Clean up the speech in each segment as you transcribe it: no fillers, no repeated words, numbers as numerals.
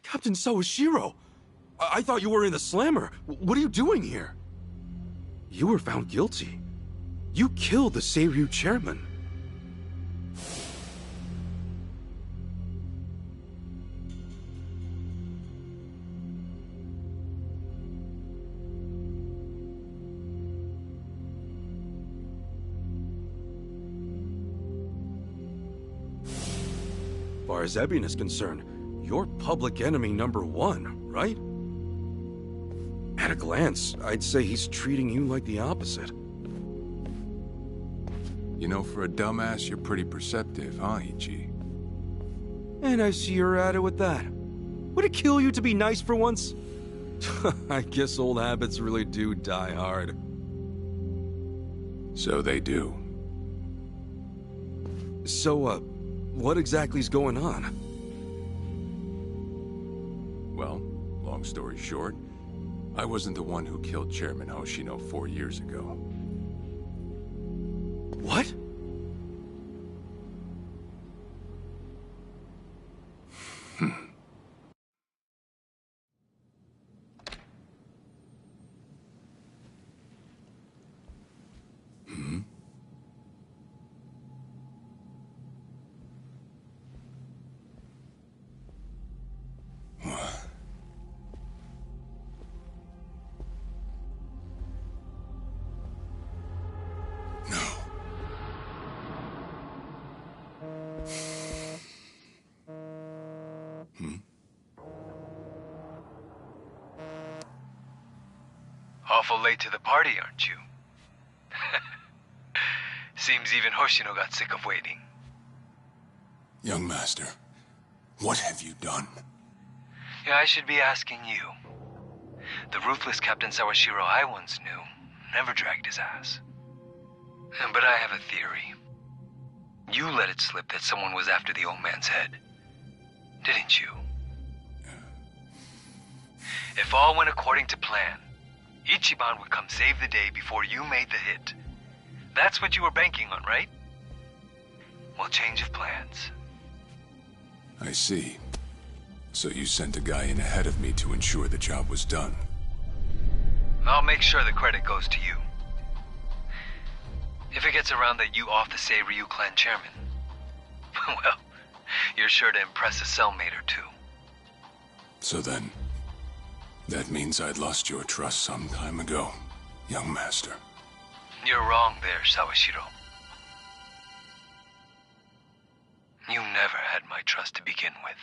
Captain Sawashiro! I thought you were in the slammer. What are you doing here? You were found guilty. You killed the Seiryu chairman. As far as Ebion is concerned, you're public enemy #1, right? At a glance, I'd say he's treating you like the opposite. You know, for a dumbass, you're pretty perceptive, huh, Ichi? And I see you're at it with that. Would it kill you to be nice for once? I guess old habits really do die hard. So they do. So, what exactly's going on? Well, long story short, I wasn't the one who killed Chairman Hoshino 4 years ago. What? Awful late to the party, aren't you? Seems even Hoshino got sick of waiting. Young master, what have you done? Yeah, I should be asking you. The ruthless Captain Sawashiro I once knew never dragged his ass. But I have a theory. You let it slip that someone was after the old man's head, didn't you? If all went according to plan, Ichiban would come save the day before you made the hit. That's what you were banking on, right? Well, change of plans. I see. So you sent a guy in ahead of me to ensure the job was done. I'll make sure the credit goes to you. If it gets around that you off the Seiryu clan chairman, well, you're sure to impress a cellmate or two. So then, that means I'd lost your trust some time ago, young master. You're wrong there, Sawashiro. You never had my trust to begin with.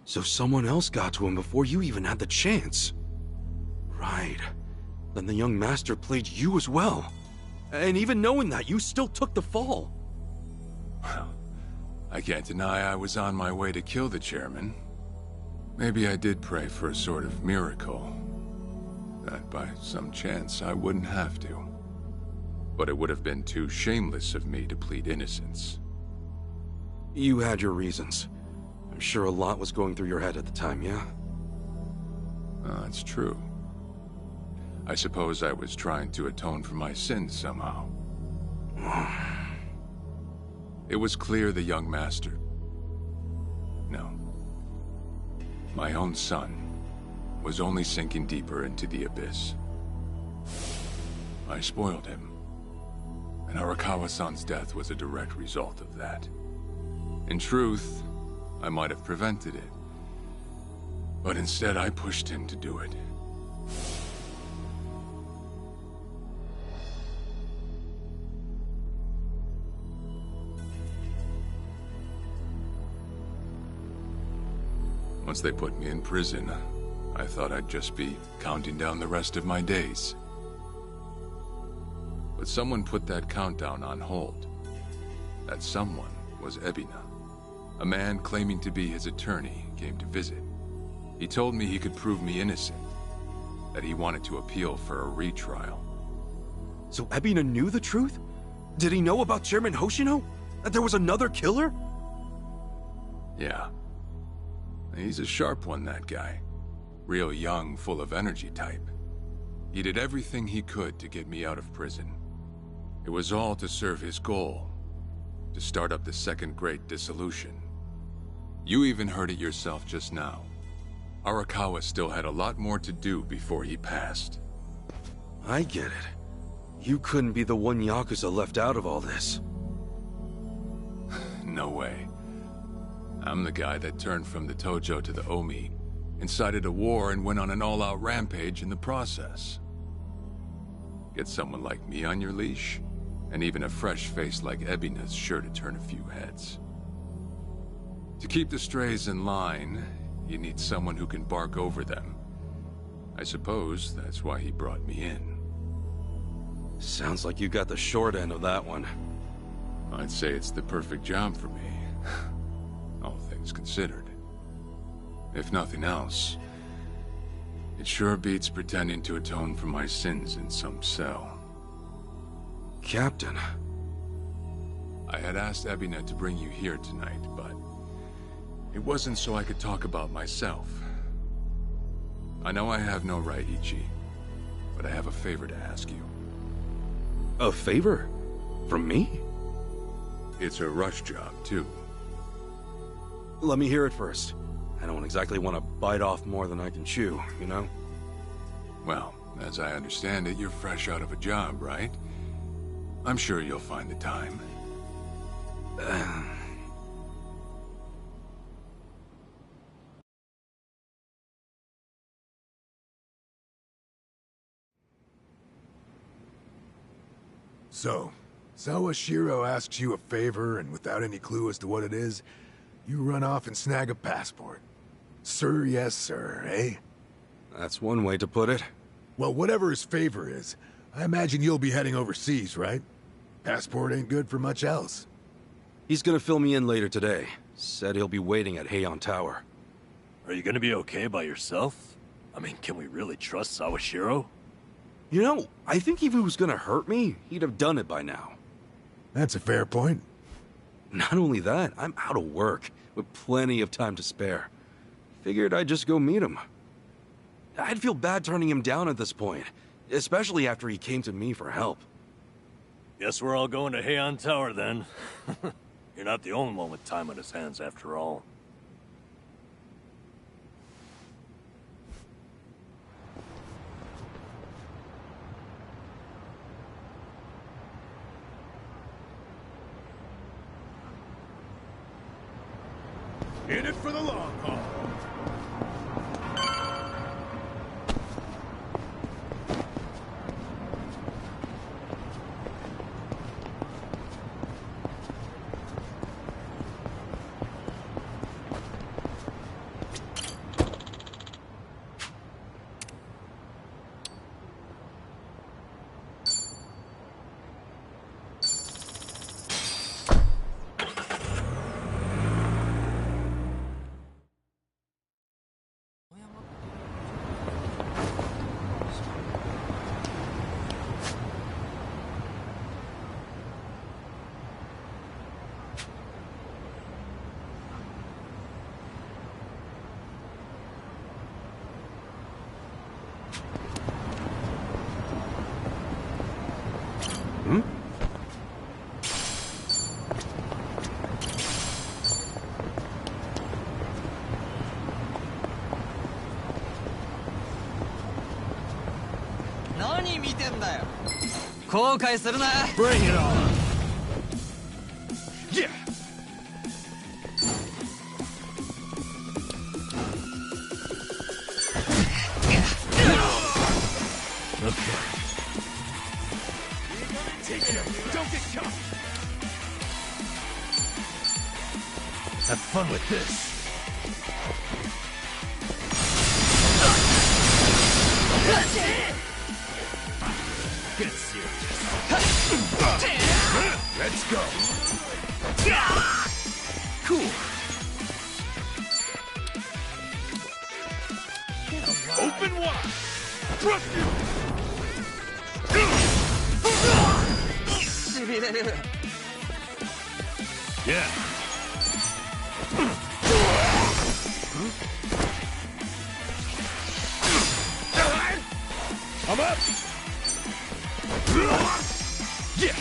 So someone else got to him before you even had the chance. Right. Then the young master played you as well. And even knowing that, you still took the fall. Well, I can't deny I was on my way to kill the chairman. Maybe I did pray for a sort of miracle. That by some chance I wouldn't have to. But it would have been too shameless of me to plead innocence. You had your reasons. I'm sure a lot was going through your head at the time, yeah? That's true. I suppose I was trying to atone for my sins somehow. It was clear the young master my own son, was only sinking deeper into the abyss. I spoiled him, and Arakawa-san's death was a direct result of that. In truth, I might have prevented it, but instead I pushed him to do it. Once they put me in prison, I thought I'd just be counting down the rest of my days. But someone put that countdown on hold. That someone was Ebina. A man claiming to be his attorney came to visit. He told me he could prove me innocent, that he wanted to appeal for a retrial. So Ebina knew the truth? Did he know about Chairman Hoshino? That there was another killer? Yeah. He's a sharp one, that guy. Real young, full of energy type. He did everything he could to get me out of prison. It was all to serve his goal, to start up the Second Great Dissolution. You even heard it yourself just now. Arakawa still had a lot more to do before he passed. I get it. You couldn't be the one Yakuza left out of all this. No way. I'm the guy that turned from the Tojo to the Omi, incited a war and went on an all-out rampage in the process. Get someone like me on your leash, and even a fresh face like Ebina's sure to turn a few heads. To keep the strays in line, you need someone who can bark over them. I suppose that's why he brought me in. Sounds like you got the short end of that one. I'd say it's the perfect job for me. All things considered. If nothing else, it sure beats pretending to atone for my sins in some cell. Captain. I had asked Ebina to bring you here tonight, but it wasn't so I could talk about myself. I know I have no right, Ichi, but I have a favor to ask you. A favor? From me? It's a rush job, too. Let me hear it first. I don't exactly want to bite off more than I can chew, you know? Well, as I understand it, you're fresh out of a job, right? I'm sure you'll find the time. So, Sawashiro asks you a favor, and without any clue as to what it is, you run off and snag a passport. Sir, yes, sir, eh? That's one way to put it. Well, whatever his favor is, I imagine you'll be heading overseas, right? Passport ain't good for much else. He's gonna fill me in later today. Said he'll be waiting at Heian Tower. Are you gonna be okay by yourself? I mean, can we really trust Sawashiro? You know, I think if he was gonna hurt me, he'd have done it by now. That's a fair point. Not only that, I'm out of work, with plenty of time to spare. Figured I'd just go meet him. I'd feel bad turning him down at this point, especially after he came to me for help. Guess we're all going to Heian Tower then. You're not the only one with time on his hands after all. In it for the long haul. 後悔するな。 Bring it on! Yeah. Okay. Don't get caught! Have fun with this. Get serious. Let's go! Cool. Open wide! Trust you! しびれる。 Yeah. I'm up! Yeah.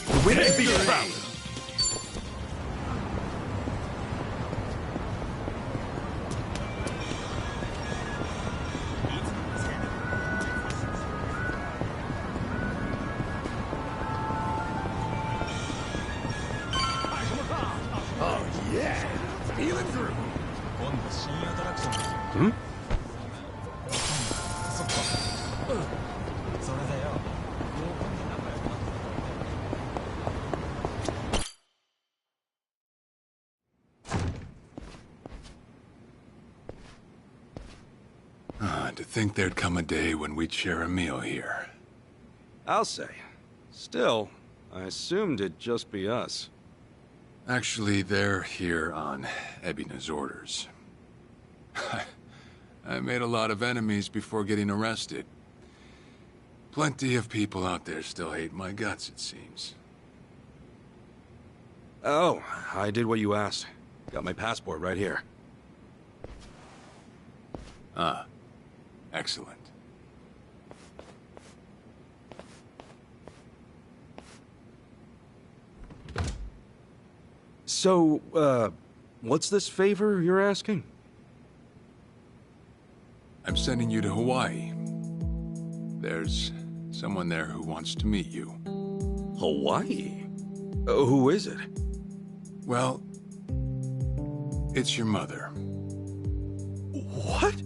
The wind be proud! Oh yeah! Feeling through! Hmm? To think there'd come a day when we'd share a meal here. I'll say. Still, I assumed it'd just be us. Actually, they're here on Ebina's orders. I made a lot of enemies before getting arrested. Plenty of people out there still hate my guts, it seems. Oh, I did what you asked. Got my passport right here. Ah, excellent. So, what's this favor you're asking? I'm sending you to Hawaii. There's someone there who wants to meet you. Hawaii? Who is it? Well, it's your mother. What?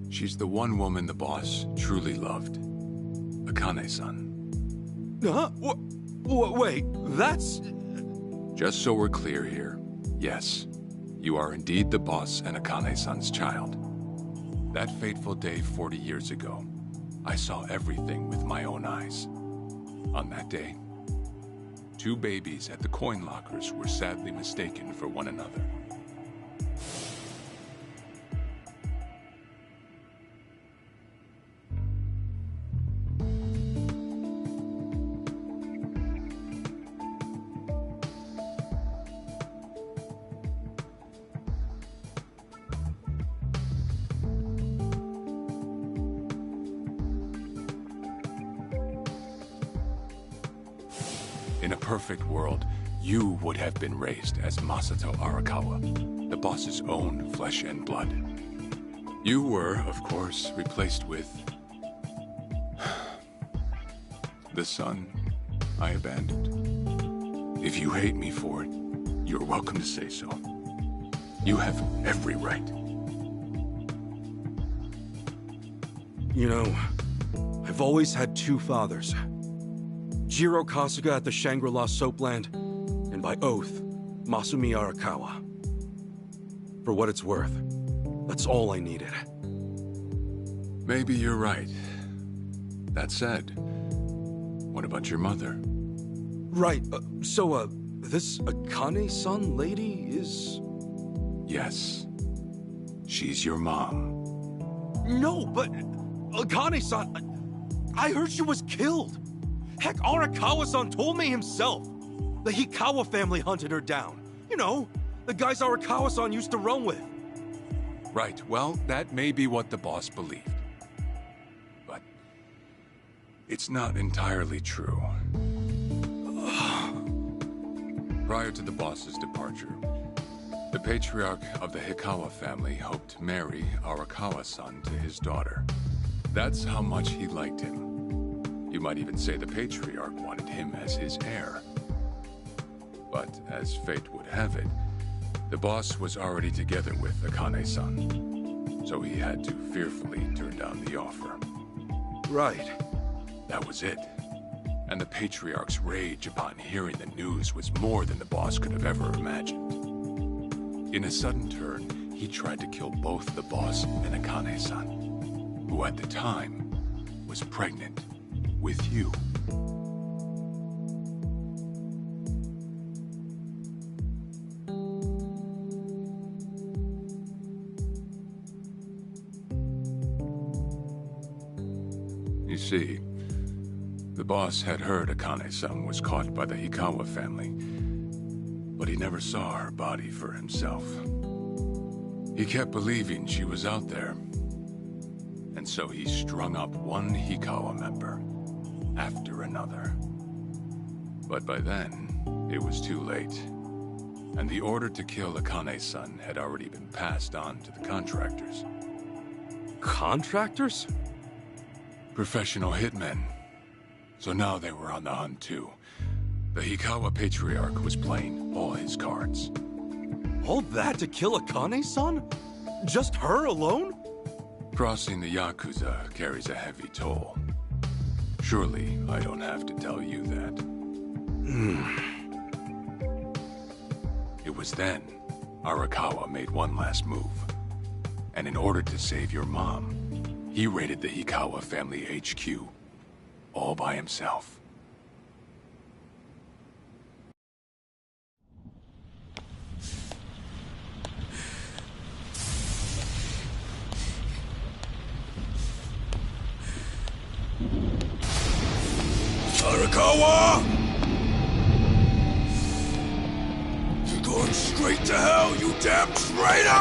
She's the one woman the boss truly loved. Akane-san. Huh? Wait, that's... Just so we're clear here, yes, you are indeed the boss and Akane-san's child. That fateful day 40 years ago, I saw everything with my own eyes. On that day, 2 babies at the coin lockers were sadly mistaken for one another. In a perfect world, you would have been raised as Masato Arakawa, the boss's own flesh and blood. You were, of course, replaced with... the son I abandoned. If you hate me for it, you're welcome to say so. You have every right. You know, I've always had 2 fathers. Jiro Kasuga at the Shangri-La Soapland, and by oath, Masumi Arakawa. For what it's worth, that's all I needed. Maybe you're right. That said, what about your mother? Right, so, this Akane-san lady is... Yes. She's your mom. No, but... Akane-san... I heard she was killed! Heck, Arakawa-san told me himself! The Hikawa family hunted her down. You know, the guys Arakawa-san used to run with. Right, well, that may be what the boss believed. But... it's not entirely true. Prior to the boss's departure, The patriarch of the Hikawa family hoped to marry Arakawa-san to his daughter. That's how much he liked him. You might even say the patriarch wanted him as his heir. But as fate would have it, the boss was already together with Akane-san, so he had to fearfully turn down the offer. Right. That was it. And the patriarch's rage upon hearing the news was more than the boss could have ever imagined. In a sudden turn, he tried to kill both the boss and Akane-san, who at the time was pregnant with you. You see, the boss had heard Akane-san was caught by the Hikawa family, but he never saw her body for himself. He kept believing she was out there, and so he strung up one Hikawa member after another. But by then, it was too late, and the order to kill Akane-san had already been passed on to the contractors. Contractors? Professional hitmen. So now they were on the hunt too. The Hikawa Patriarch was playing all his cards. All that to kill Akane-san? Just her alone? Crossing the Yakuza carries a heavy toll. Surely I don't have to tell you that. It was then Arakawa made one last move. And in order to save your mom, he raided the Hikawa family HQ, all by himself. Arakawa! You're going straight to hell, you damn traitor!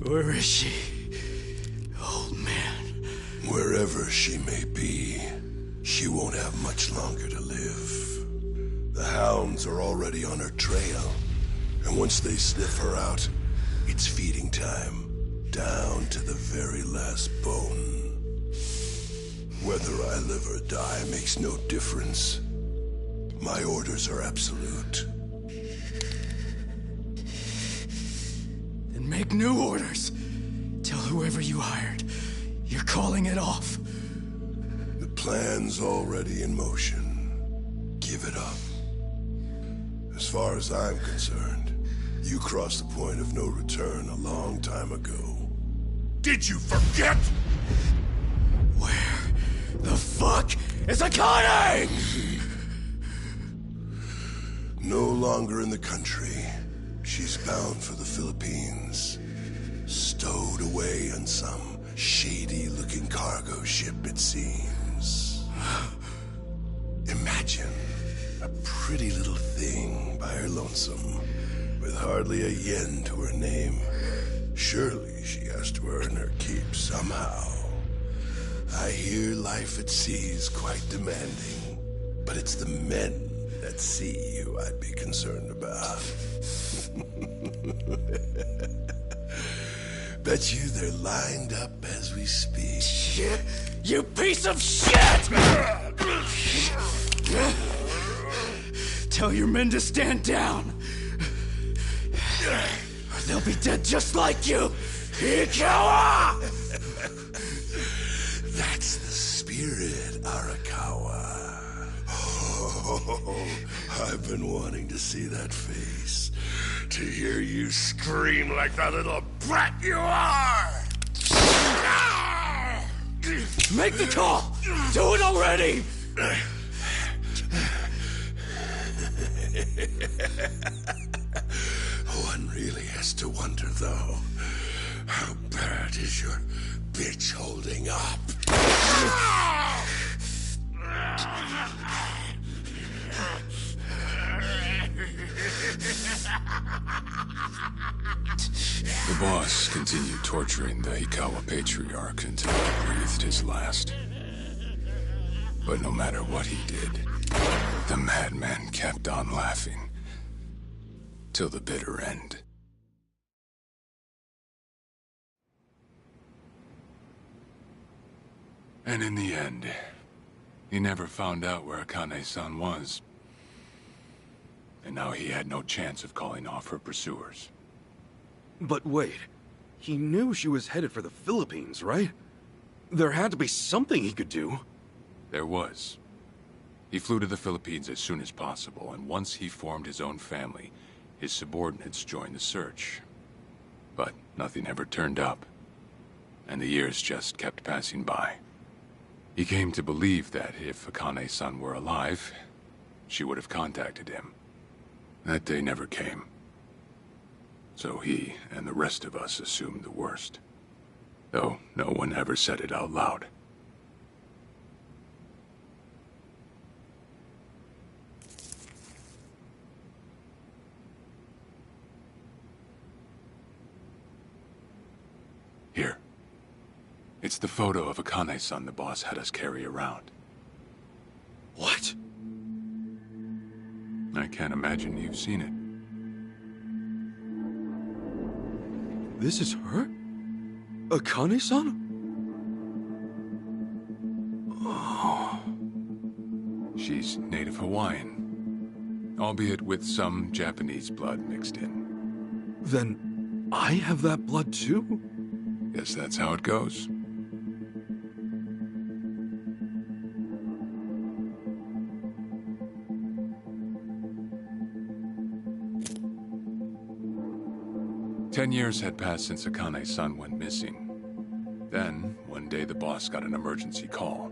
Where is she? Old man. Wherever she may be, she won't have much longer to live. The hounds are already on her trail, and once they sniff her out, it's feeding time, down to the very last bone. Whether I live or die makes no difference. My orders are absolute. Then make new orders. Tell whoever you hired, you're calling it off. The plan's already in motion. Give it up. As far as I'm concerned, you crossed the point of no return a long time ago. Did you forget? Where the fuck is Akane? No longer in the country. She's bound for the Philippines. Stowed away on some shady-looking cargo ship, it seems. Imagine a pretty little thing by her lonesome, with hardly a yen to her name. Surely she has to earn her keep somehow. I hear life at sea is quite demanding, but it's the men at sea who I'd be concerned about. Bet you they're lined up as we speak. Shit! You piece of shit! Tell your men to stand down. Or they'll be dead just like you. Ikawa! That's the spirit, Arakawa. Oh, I've been wanting to see that face. To hear you scream like the little brat you are! Make the call! Do it already! One really has to wonder, though, how bad is your bitch holding up? The boss continued torturing the Ikawa patriarch until he breathed his last. But no matter what he did, the madman kept on laughing. Till the bitter end. And in the end, he never found out where Akane-san was. And now he had no chance of calling off her pursuers. But wait, he knew she was headed for the Philippines, right? There had to be something he could do. There was. He flew to the Philippines as soon as possible, and once he formed his own family, his subordinates joined the search. But nothing ever turned up, and the years just kept passing by. He came to believe that if Akane-san were alive, she would have contacted him. That day never came. So he and the rest of us assumed the worst. Though no one ever said it out loud. Here. It's the photo of Akane-san the boss had us carry around. What? I can't imagine you've seen it. This is her? Akane-san? Oh. She's native Hawaiian, albeit with some Japanese blood mixed in. Then I have that blood too? Guess that's how it goes. Ten years had passed since Akane-san went missing. Then, one day the boss got an emergency call.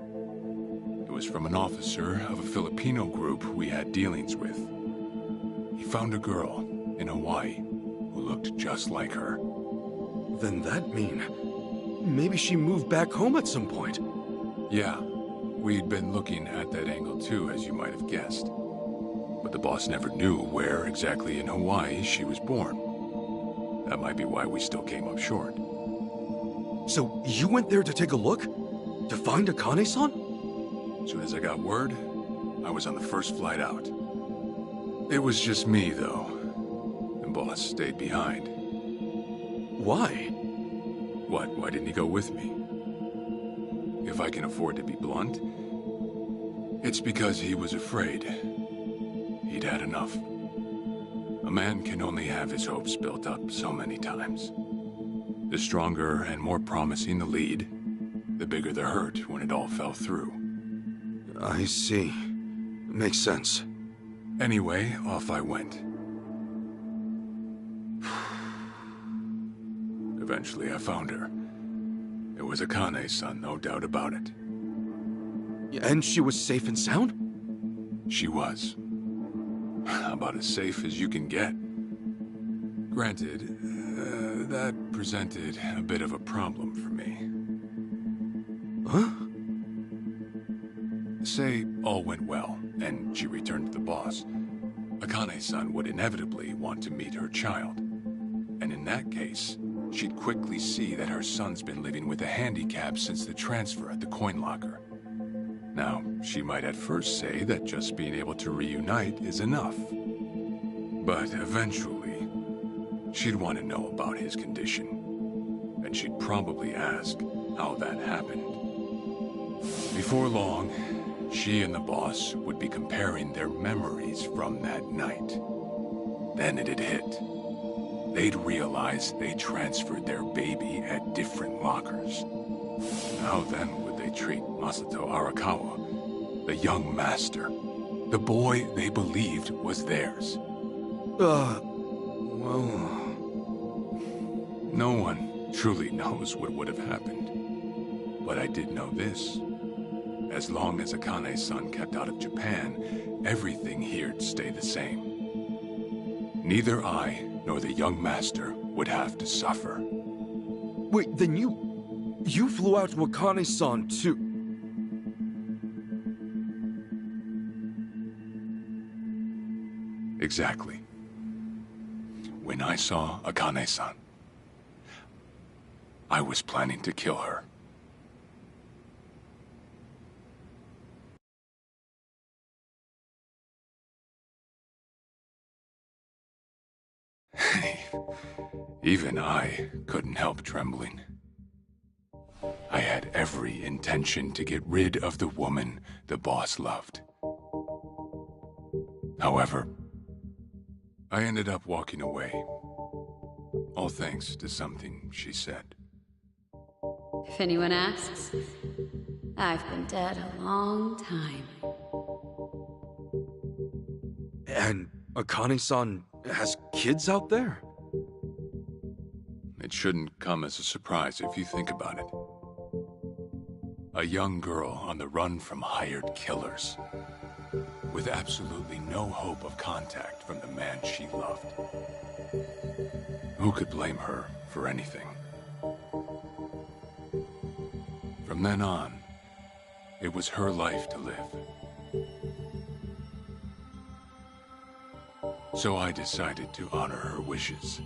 It was from an officer of a Filipino group we had dealings with. He found a girl in Hawaii who looked just like her. Then that mean maybe she moved back home at some point. Yeah, we'd been looking at that angle too, as you might have guessed. But the boss never knew where exactly in Hawaii she was born. That might be why we still came up short. So you went there to take a look? To find Akane-san? As soon as I got word, I was on the first flight out. It was just me, though. The boss stayed behind. Why? What? Why didn't he go with me? If I can afford to be blunt, it's because he was afraid. He'd had enough. A man can only have his hopes built up so many times. The stronger and more promising the lead, the bigger the hurt when it all fell through. I see. Makes sense. Anyway, off I went. Eventually I found her. It was Akane-san, no doubt about it. And she was safe and sound? She was. About as safe as you can get. Granted, that presented a bit of a problem for me. Huh? Say all went well, and she returned to the boss. Akane-san would inevitably want to meet her child. And in that case, she'd quickly see that her son's been living with a handicap since the transfer at the coin locker. Now, she might at first say that just being able to reunite is enough. But eventually, she'd want to know about his condition. And she'd probably ask how that happened. Before long, she and the boss would be comparing their memories from that night. Then it'd hit. They'd realize they transferred their baby at different lockers. How then would they treat Masato Arakawa, the young master, the boy they believed was theirs? Well... No one truly knows what would have happened. But I did know this. As long as Akane-san kept out of Japan, everything here'd stay the same. Neither I nor the young master would have to suffer. Wait, then you flew out to Akane-san too? Exactly. When I saw Akane-san, I was planning to kill her. Even I couldn't help trembling. I had every intention to get rid of the woman the boss loved. However, I ended up walking away, all thanks to something she said. If anyone asks, I've been dead a long time. And Akane-san has kids out there? It shouldn't come as a surprise if you think about it. A young girl on the run from hired killers, with absolutely no hope of contact from the man she loved. Who could blame her for anything? From then on, it was her life to live. So I decided to honor her wishes.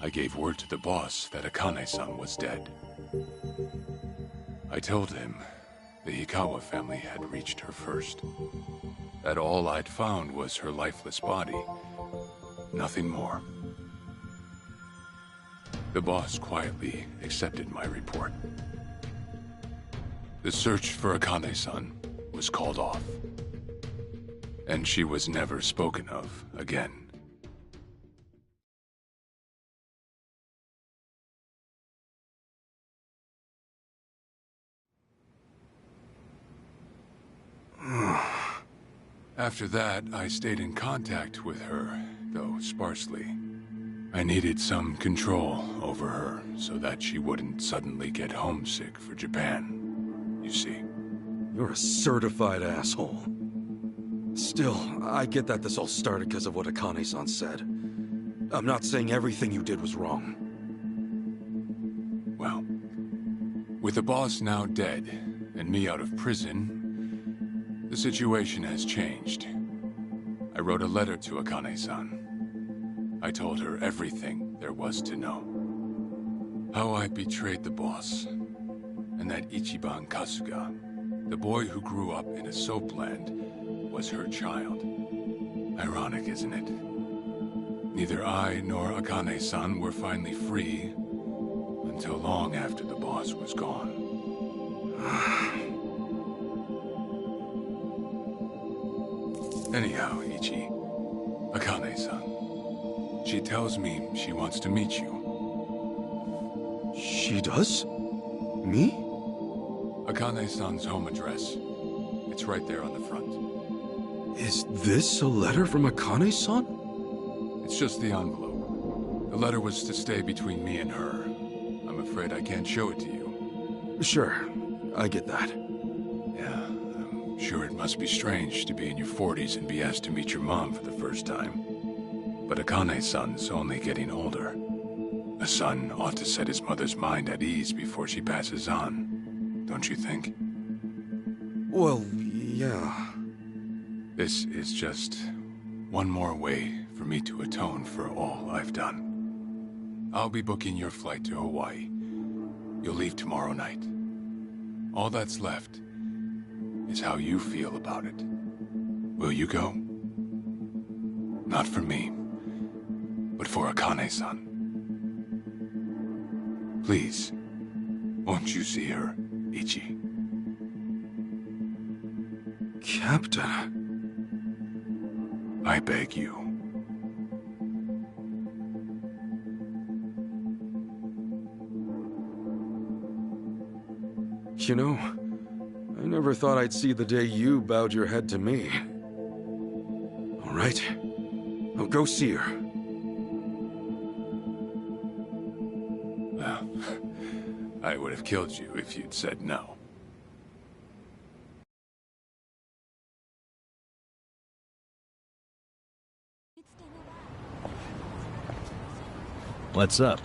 I gave word to the boss that Akane-san was dead. I told him the Hikawa family had reached her first. That all I'd found was her lifeless body. Nothing more. The boss quietly accepted my report. The search for Akane-san was called off. And she was never spoken of again. After that, I stayed in contact with her, though sparsely. I needed some control over her so that she wouldn't suddenly get homesick for Japan, you see. You're a certified asshole. Still, I get that this all started because of what Akane-san said. I'm not saying everything you did was wrong. Well, with the boss now dead and me out of prison, the situation has changed. I wrote a letter to Akane-san. I told her everything there was to know. How I betrayed the boss, and that Ichiban Kasuga, the boy who grew up in a soapland, was her child. Ironic, isn't it? Neither I nor Akane-san were finally free until long after the boss was gone. Anyhow, Ichi, Akane-san, she tells me she wants to meet you. She does? Me? Akane-san's home address. It's right there on the front. Is this a letter from Akane-san? It's just the envelope. The letter was to stay between me and her. I'm afraid I can't show it to you. Sure, I get that. Yeah, I'm sure it must be strange to be in your 40s and be asked to meet your mom for the first time. But Akane-san's only getting older. A son ought to set his mother's mind at ease before she passes on, don't you think? Well, yeah. This is just one more way for me to atone for all I've done. I'll be booking your flight to Hawaii. You'll leave tomorrow night. All that's left is how you feel about it. Will you go? Not for me, but for Akane-san. Please, won't you see her, Ichi? Captain. I beg you. You know, I never thought I'd see the day you bowed your head to me. All right, I'll go see her. Well, I would have killed you if you'd said no. What's up?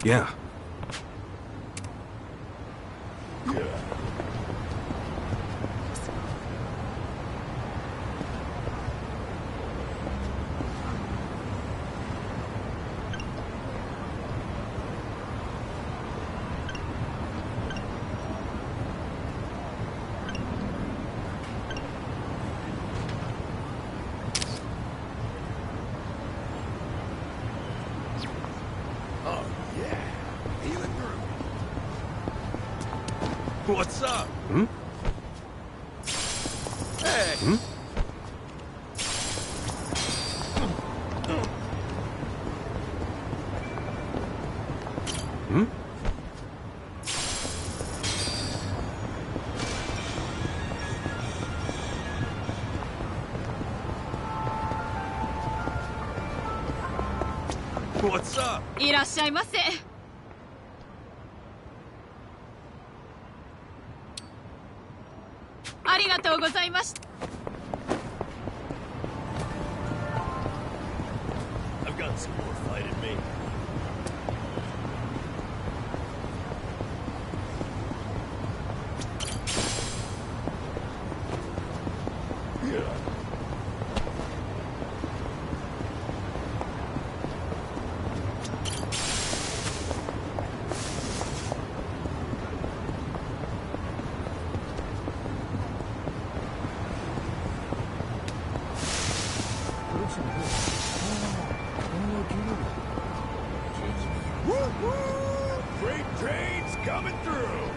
Yeah. What's up? Hmm? Hey! Hmm? Hmm? What's up? いらっしゃいませ。ありがとうございました。 I've got some more fight in me. Woo-hoo! Freight trains coming through!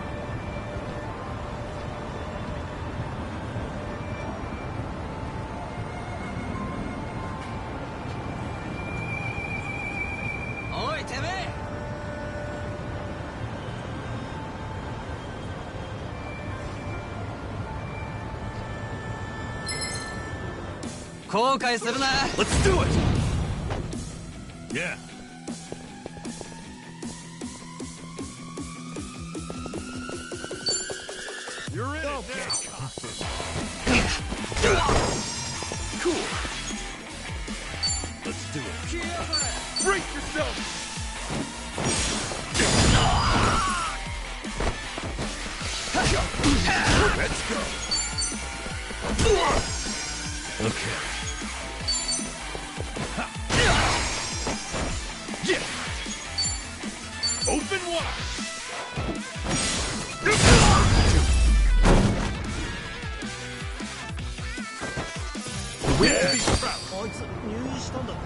Oi, てめえ! 後悔するな Let's do it! Yeah. You're in it now! Cool. Let's do it. Brace yourself! Let's go! Okay. Yeah! Open wide! Yeah! Be proud. あいつ入院したんだって。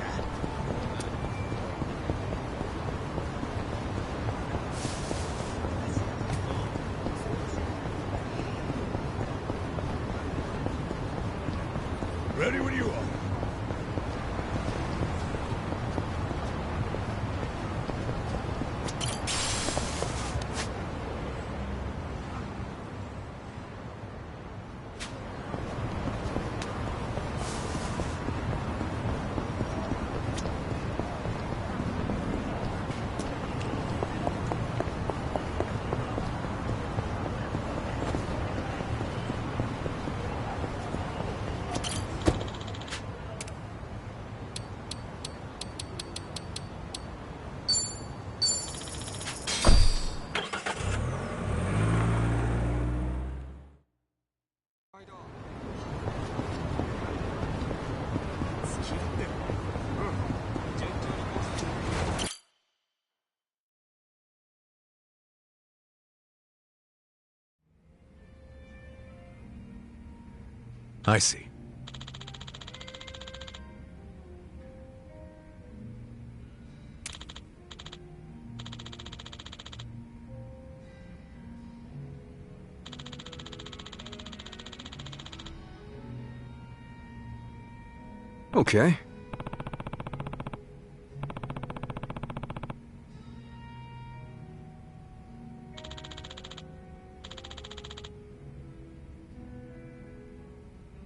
Ready when you are. I see. Okay.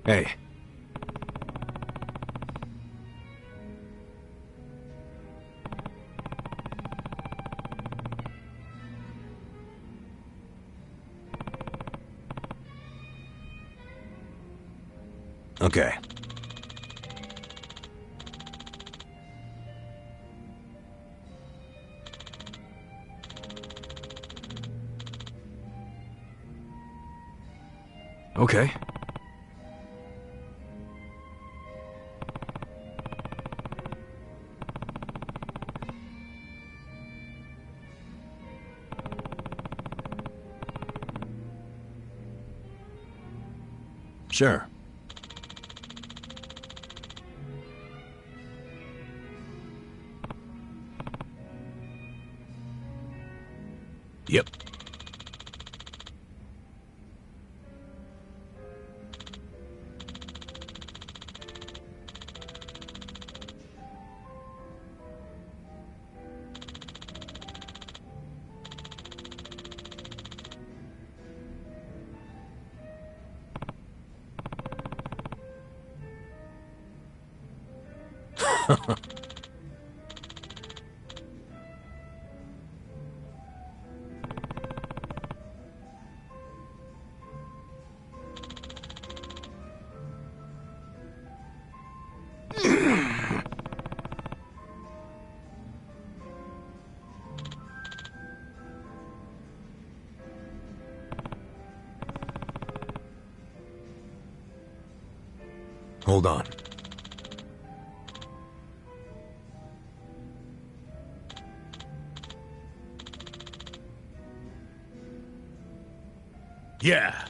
Hey. Okay. Okay. Sure. Yep. Hold on. Yeah.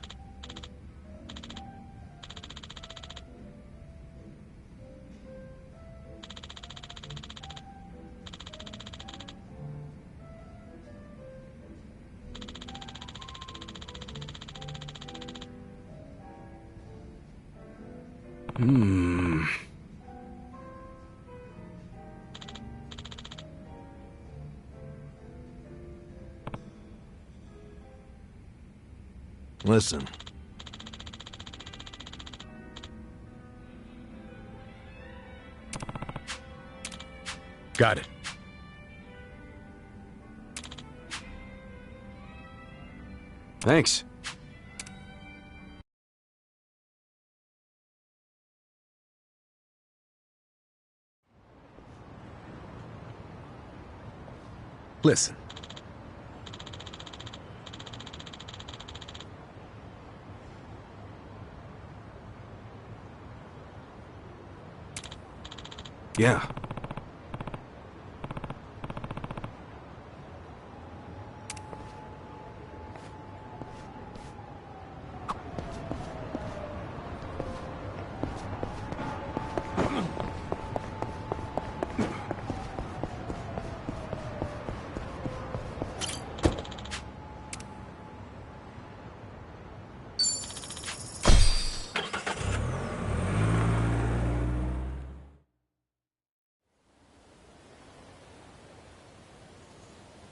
Listen. Got it. Thanks. Listen. Yeah.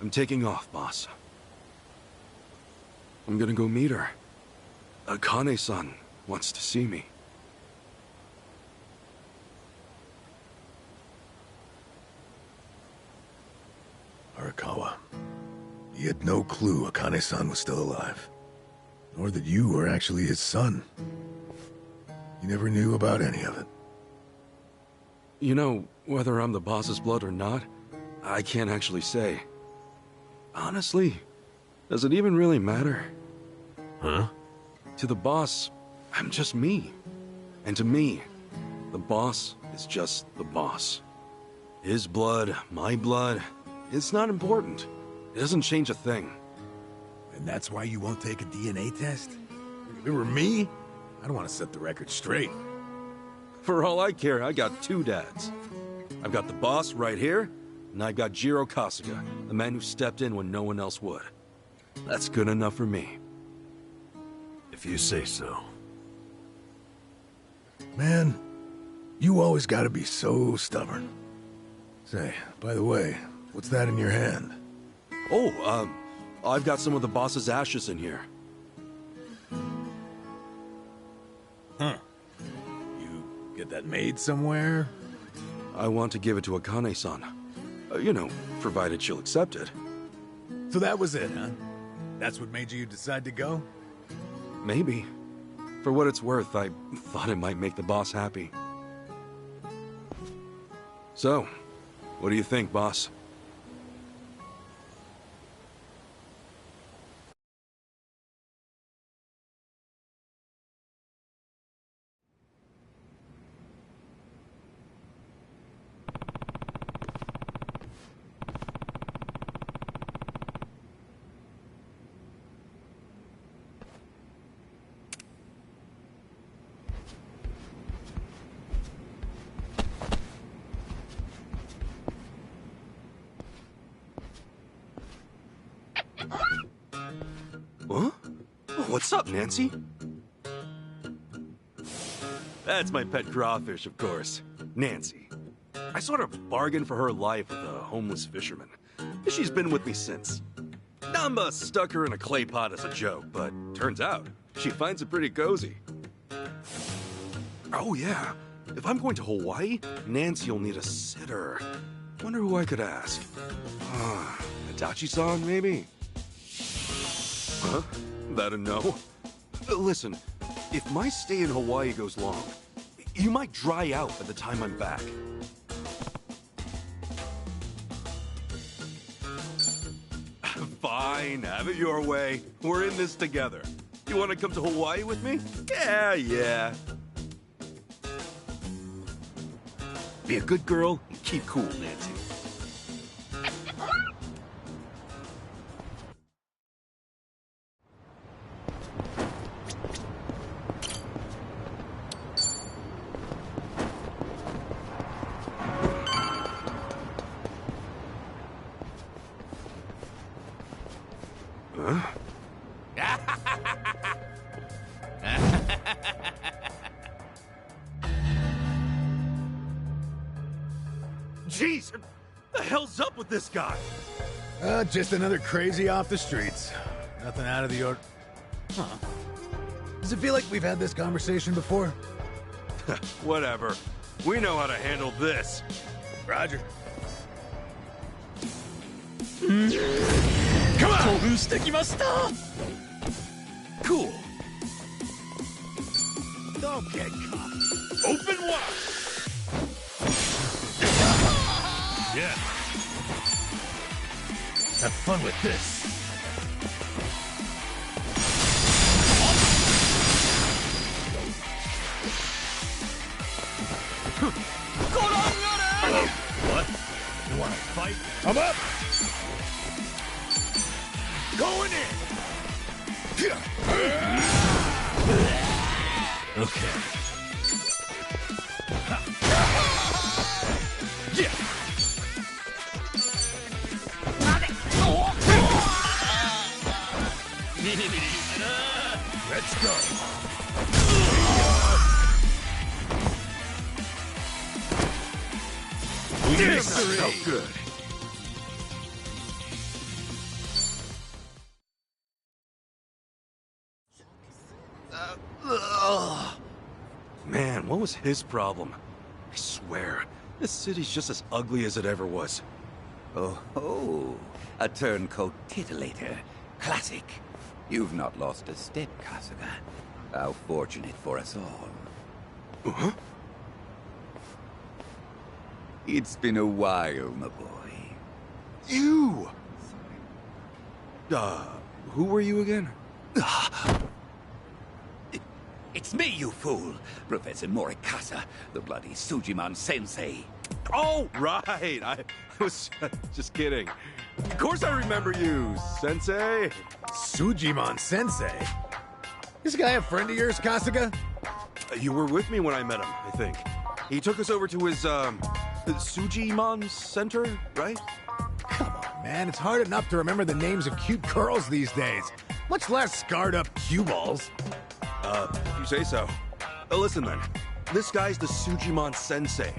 I'm taking off, boss. I'm gonna go meet her. Akane-san wants to see me. Arakawa. He had no clue Akane-san was still alive. Nor that you were actually his son. He never knew about any of it. You know, whether I'm the boss's blood or not, I can't actually say. Honestly, does it even really matter? Huh? To the boss, I'm just me. And to me, the boss is just the boss. His blood, my blood, it's not important. It doesn't change a thing. And that's why you won't take a DNA test? If it were me, I don't want to set the record straight. For all I care, I got two dads. I've got the boss right here, and I've got Jiro Kasuga, the man who stepped in when no one else would. That's good enough for me. If you say so. Man, you always gotta be so stubborn. Say, by the way, what's that in your hand? Oh, I've got some of the boss's ashes in here. Huh. You get that made somewhere? I want to give it to Akane-san. You know, provided she'll accept it. So that was it, huh? That's what made you decide to go? Maybe. For what it's worth, I thought it might make the boss happy. So, what do you think, boss? Huh? What's up, Nancy? That's my pet crawfish, of course. Nancy. I sort of bargained for her life with a homeless fisherman. She's been with me since. Namba stuck her in a clay pot as a joke, but turns out she finds it pretty cozy. Oh yeah, if I'm going to Hawaii, Nancy'll need a sitter. Wonder who I could ask. Itachi-san, maybe? Huh? That a no? Listen, if my stay in Hawaii goes long, you might dry out by the time I'm back. Fine, have it your way. We're in this together. You want to come to Hawaii with me? Yeah. Be a good girl and keep cool, Nancy. Jeez, what the hell's up with this guy? Just another crazy off the streets. Nothing out of the order. Huh. Does it feel like we've had this conversation before? Whatever. We know how to handle this. Roger. Come on! Cool. Don't get caught. Open wide. Yeah. Have fun with this. What? You want to fight? I'm up! Going in! Okay. Yeah! Let's go! Victory! Oh, good. Man, what was his problem? I swear, this city's just as ugly as it ever was. Oh, a turncoat titillator. Classic. You've not lost a step, Kasuga. How fortunate for us all. Huh? It's been a while, my boy. You! Who were you again? It's me, you fool! Professor Morikasa, the bloody Sujiman Sensei. Oh, right! I was just kidding. Of course I remember you, Sensei! Sujiman Sensei? This guy a friend of yours, Kasuga? You were with me when I met him, I think. He took us over to his, Sujimon Center, right? Come on, man. It's hard enough to remember the names of cute girls these days. Much less scarred up cue balls. If you say so. Listen then. This guy's the Sujimon Sensei,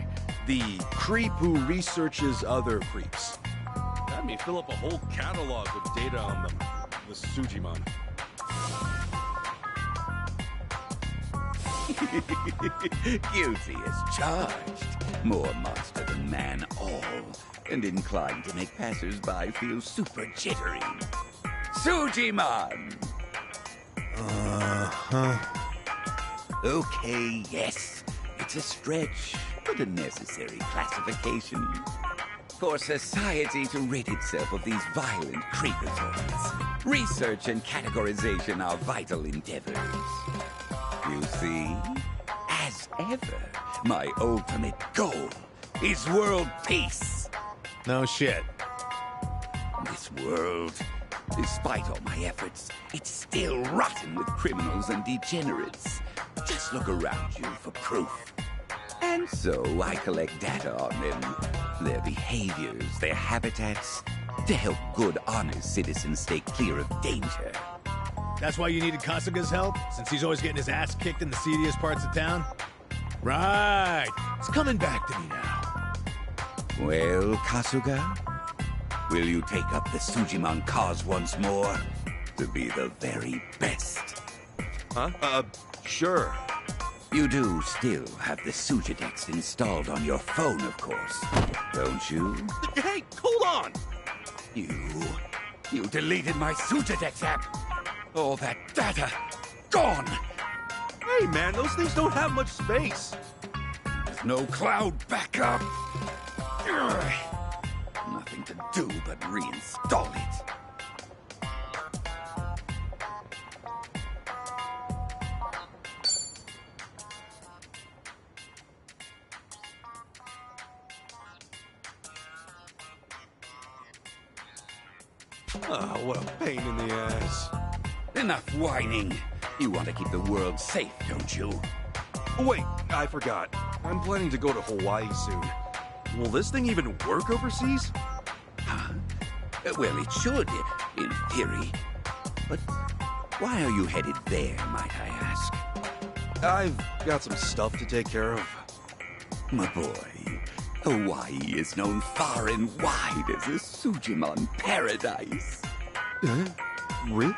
the creep who researches other creeps. Had me fill up a whole catalog with data on them. The Sujimon. Guilty as charged. More monster than man all, and inclined to make passers-by feel super jittery. Sujimon! Uh-huh. Okay, yes. It's a stretch, but a necessary classification. For society to rid itself of these violent creepazoids, research and categorization are vital endeavors. You see, as ever, my ultimate goal is world peace. No shit. This world, despite all my efforts, it's still rotten with criminals and degenerates. Just look around you for proof. And so I collect data on them, their behaviors, their habitats, to help good, honest citizens stay clear of danger. That's why you needed Kasuga's help? Since he's always getting his ass kicked in the seediest parts of town? Right. It's coming back to me now. Well, Kasuga, will you take up the Sujimon cause once more? To be the very best. Huh? Sure. You do still have the Sujidex installed on your phone, of course, don't you? Hey, hold on! You deleted my Sujidex app. All that data, gone! Hey man, those things don't have much space. There's no cloud backup. Ugh. Nothing to do but reinstall it. Oh, what a pain in the ass. Enough whining. You want to keep the world safe, don't you? Wait, I forgot. I'm planning to go to Hawaii soon. Will this thing even work overseas? Huh? Well, it should, in theory. But why are you headed there, might I ask? I've got some stuff to take care of. My boy, Hawaii is known far and wide as a Sujimon paradise. Really?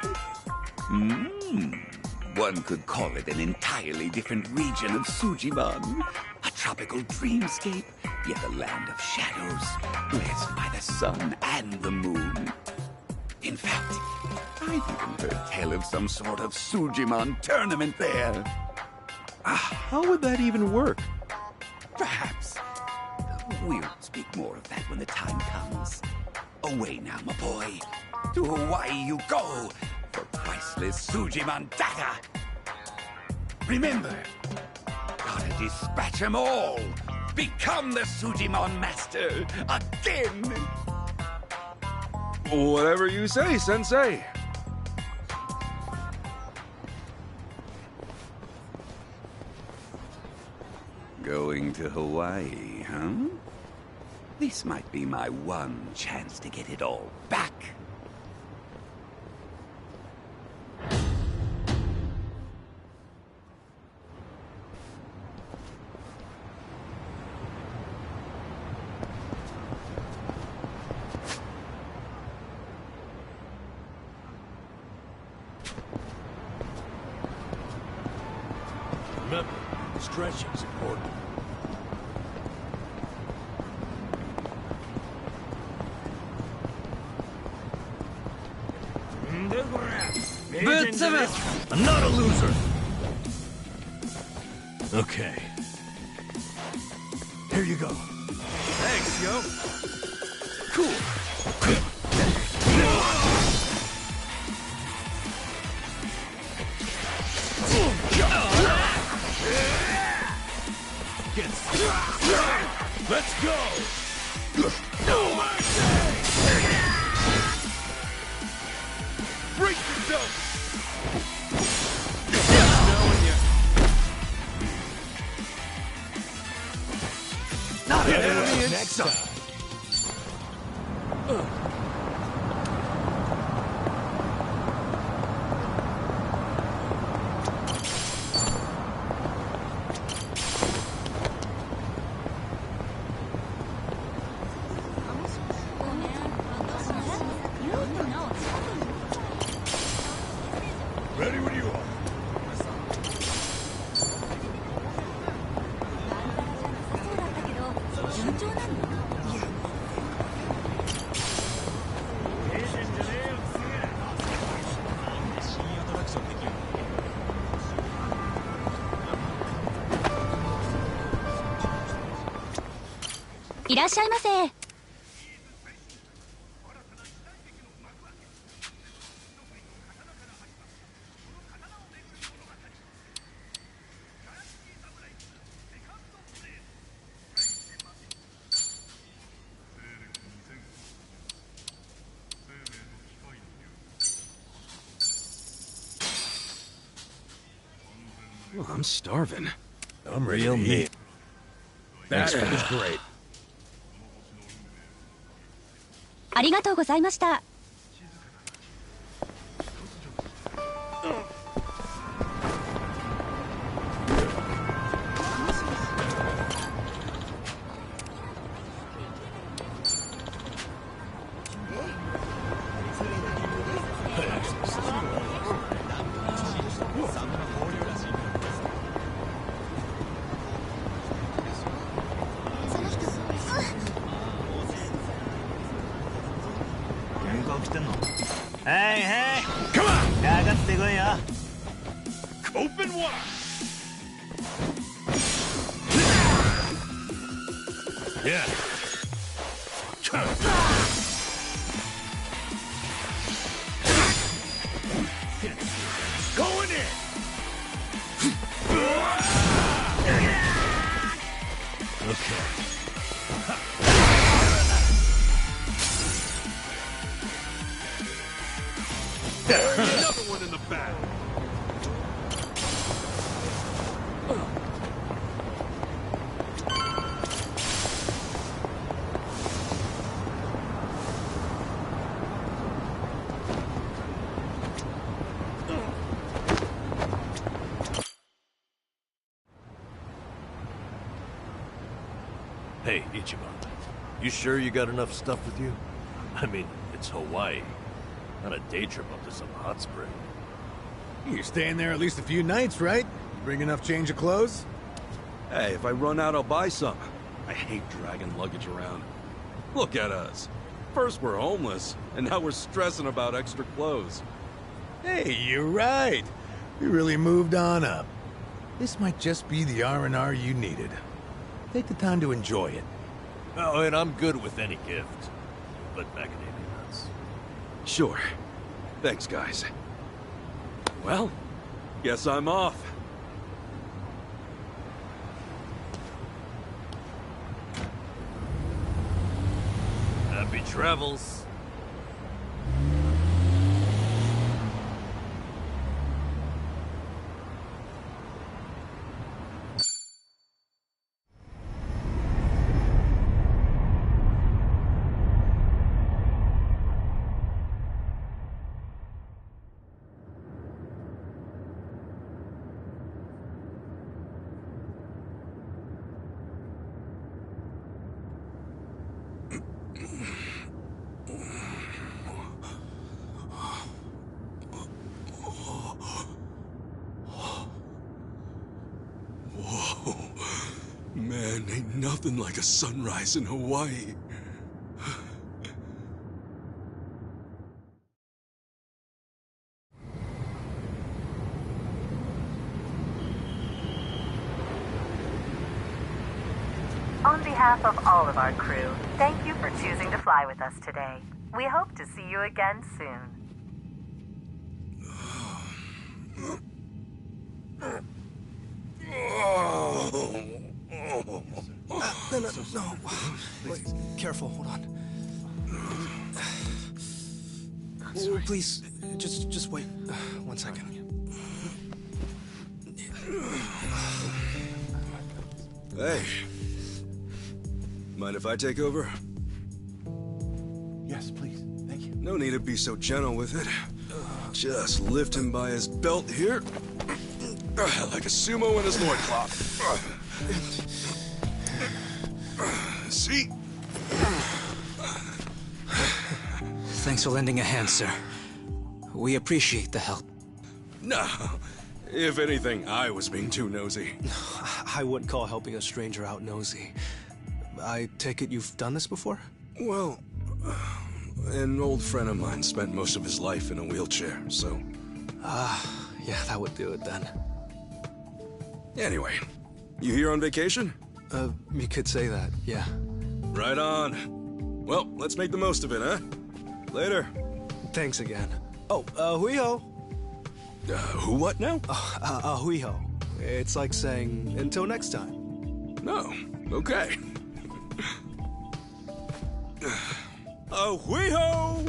One could call it an entirely different region of Sujimon. A tropical dreamscape, yet a land of shadows, blessed by the sun and the moon. In fact, I've even heard tell of some sort of Sujimon tournament there. How would that even work? Perhaps. We'll speak more of that when the time comes. Away now, my boy. To Hawaii you go for priceless Sujimon data. Remember, gotta dispatch 'em all. Become the Sujimon master again. Whatever you say, Sensei. Going to Hawaii, huh? This might be my one chance to get it all back. Remember, stretching's important. I'm not a loser. Okay. Here you go. Thanks, yo. Cool. Let's go. No mercy. Break yourself. time. Ready when you are. Well, I'm starving. I'm ready to eat. That was great. ありがとうございました。Hey, hey! Come on! 上がってこいよ。 Open wide! Yeah. Going in! Okay. Another one in the back. Hey, Ichiban. You sure you got enough stuff with you? I mean, it's Hawaii. Not a day trip up to some hot spring. You're staying there at least a few nights, right? Bring enough change of clothes? Hey, if I run out, I'll buy some. I hate dragging luggage around. Look at us. First we're homeless, and now we're stressing about extra clothes. Hey, you're right. We really moved on up. This might just be the R&R you needed. Take the time to enjoy it. Oh, and I'm good with any gift. But macadamia nuts. Sure. Thanks, guys. Well, guess I'm off. Happy travels. Man, ain't nothing like a sunrise in Hawaii. On behalf of all of our crew, thank you for choosing to fly with us today. We hope to see you again soon. No. Wait, careful, hold on. Oh, please, just wait 1 second. Hey. Mind if I take over? Yes, please. Thank you. No need to be so gentle with it. Just lift him by his belt here. Like a sumo in his loincloth. See? Thanks for lending a hand, sir. We appreciate the help. No. If anything, I was being too nosy. I wouldn't call helping a stranger out nosy. I take it you've done this before? Well, an old friend of mine spent most of his life in a wheelchair, so... Yeah, that would do it then. Anyway, you here on vacation? You could say that, yeah. Right on. Well, let's make the most of it, huh? Later. Thanks again. Oh, hui-ho. Who what now? Hui-ho. It's like saying, until next time. No, okay. Hui-ho!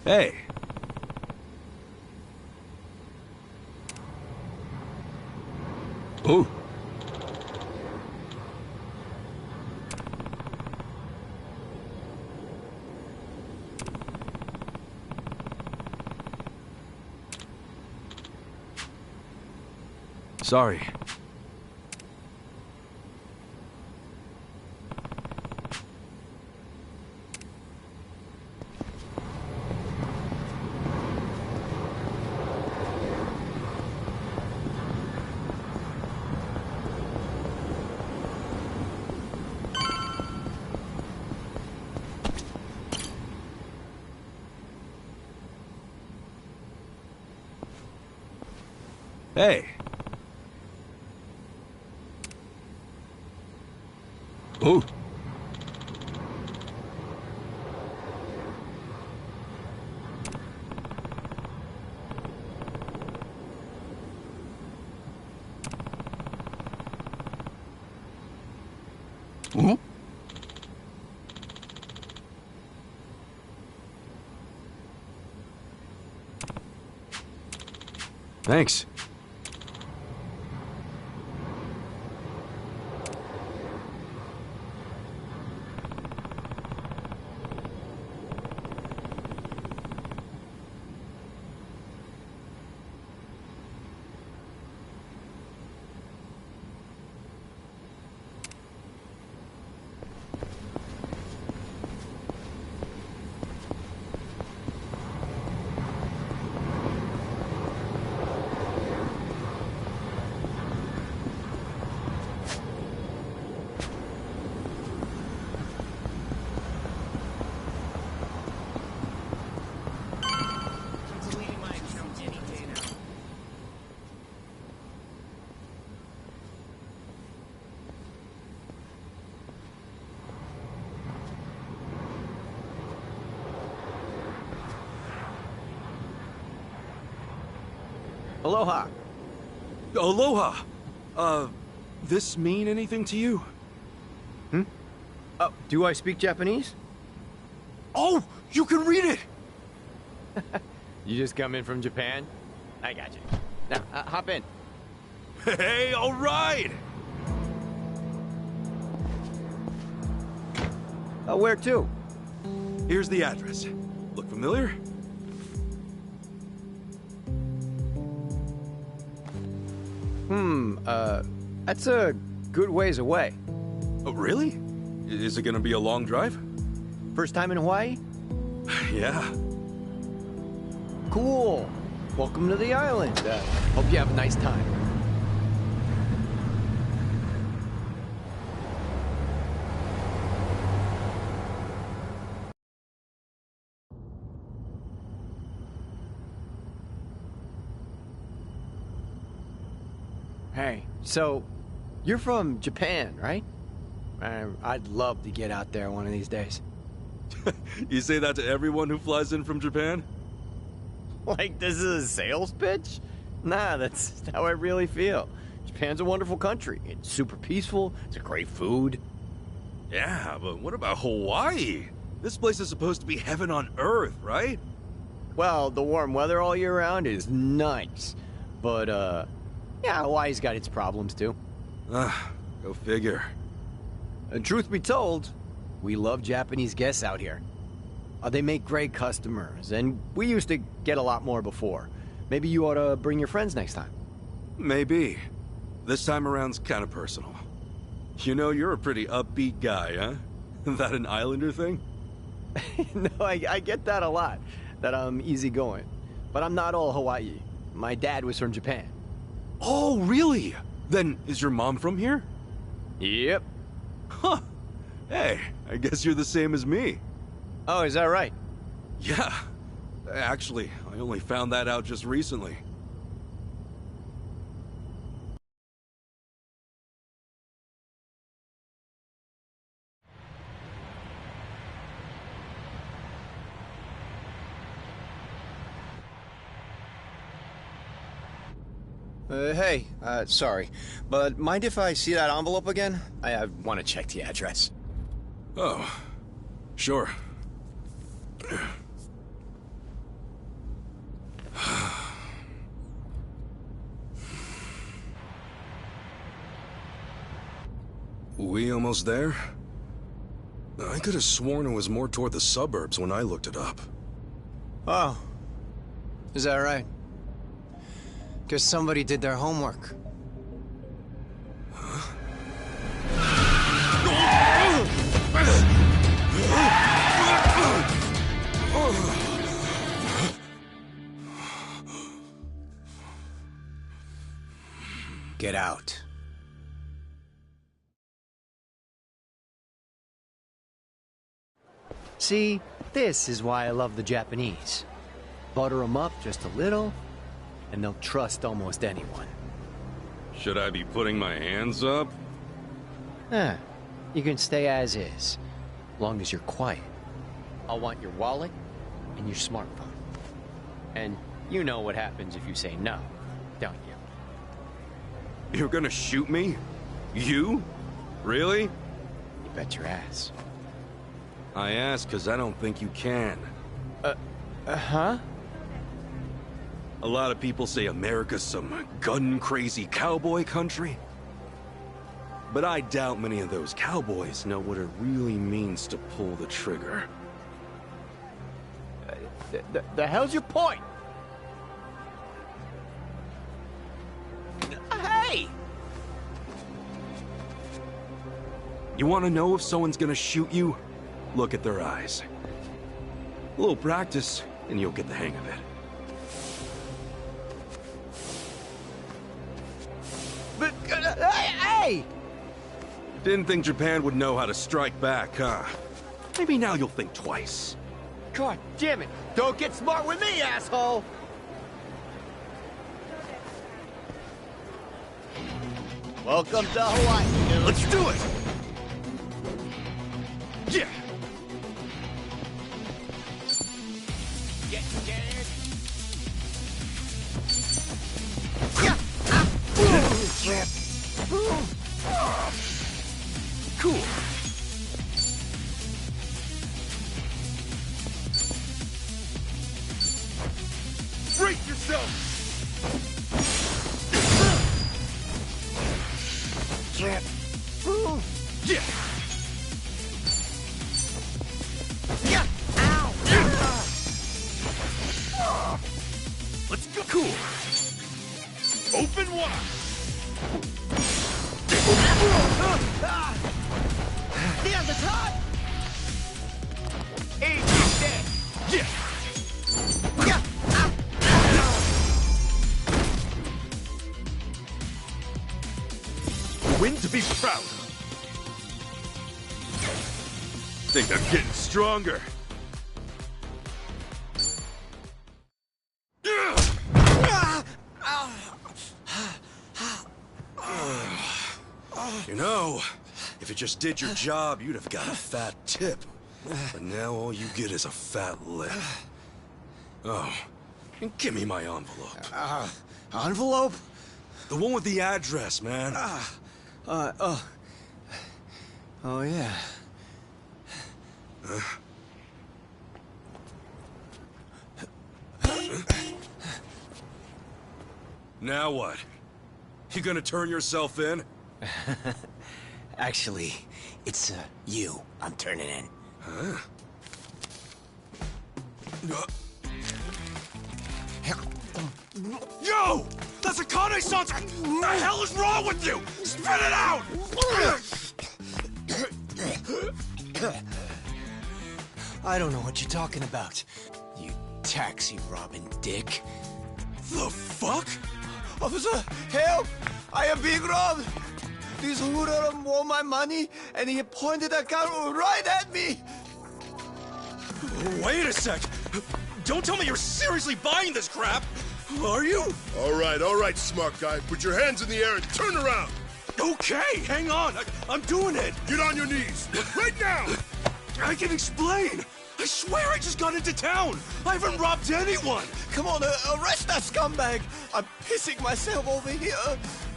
Hey. Oh. Sorry. Hey. Oh. Oh. Thanks. Aloha. Aloha. This mean anything to you? Hmm? Do I speak Japanese? Oh, you can read it! You just come in from Japan? I got you. Now, hop in. Hey, all right! Where to? Here's the address. Look familiar? That's a good ways away. Oh, really? Is it gonna be a long drive? First time in Hawaii? Yeah. Cool. Welcome to the island. Hope you have a nice time. Hey, so you're from Japan, right? I'd love to get out there one of these days. You say that to everyone who flies in from Japan? Like this is a sales pitch? Nah, that's how I really feel. Japan's a wonderful country. It's super peaceful. It's a great food. Yeah, but what about Hawaii? This place is supposed to be heaven on earth, right? Well, the warm weather all year round is nice. But, yeah, Hawaii's got its problems, too. Go figure. And truth be told, we love Japanese guests out here. They make great customers, and we used to get a lot more before. Maybe you ought to bring your friends next time. Maybe. This time around's kind of personal. You know, you're a pretty upbeat guy, huh? That an Islander thing? No, I get that a lot, that I'm easygoing. But I'm not all Hawaii. My dad was from Japan. Oh, really? Then is your mom from here? Yep. Huh. Hey, I guess you're the same as me. Oh, is that right? Yeah. Actually, I only found that out just recently. Hey, sorry, but mind if I see that envelope again? I want to check the address. Oh, sure. We almost there? I could have sworn it was more toward the suburbs when I looked it up. Oh. Is that right? Guess somebody did their homework. Get out. See, this is why I love the Japanese. Butter them up just a little, and they'll trust almost anyone. Should I be putting my hands up? You can stay as is, long as you're quiet. I'll want your wallet and your smartphone. And you know what happens if you say no, don't you? You're gonna shoot me? You? Really? You bet your ass. I ask because I don't think you can. Huh? A lot of people say America's some gun-crazy cowboy country. But I doubt many of those cowboys know what it really means to pull the trigger. The hell's your point? Hey! You want to know if someone's gonna shoot you? Look at their eyes. A little practice, and you'll get the hang of it. But, hey! Didn't think Japan would know how to strike back, huh? Maybe now you'll think twice. God damn it! Don't get smart with me, asshole! Welcome to Hawaii, dude. Let's do it! Yeah! Get scared? Cool. Brace yourself! Yeah. Yeah! Yeah. Ow. Let's go. Cool. Open wide. The other Be proud. Think I'm getting stronger. You know, if you just did your job, you'd have got a fat tip. But now all you get is a fat lip. Oh, and give me my envelope. Envelope? The one with the address, man. Oh, yeah. Now what? You gonna turn yourself in? Actually, it's, you I'm turning in. Huh? Yo! That's Akane-san's! What the hell is wrong with you? Spit it out! I don't know what you're talking about, you taxi-robbing dick. The fuck? Officer, help! I am being robbed! This hoodlum want my money, and he pointed a gun right at me! Wait a sec! Don't tell me you're seriously buying this crap! Are you? All right, smart guy. Put your hands in the air and turn around. Okay, hang on. I'm doing it. Get on your knees. Right now. I can explain. I swear I just got into town. I haven't robbed anyone. Come on, arrest that scumbag. I'm pissing myself over here.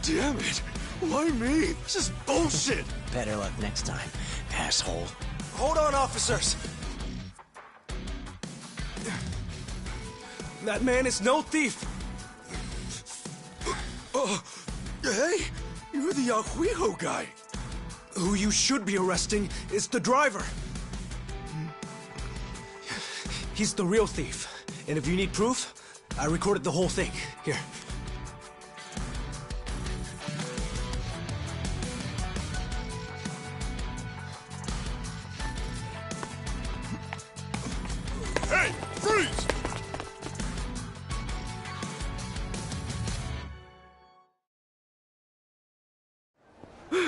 Damn it. Why me? This is bullshit. Better luck next time, asshole. Hold on, officers. That man is no thief. Hey, you're the Ahuijo guy. Who you should be arresting is the driver. He's the real thief. And if you need proof, I recorded the whole thing. Here. Hey, freeze!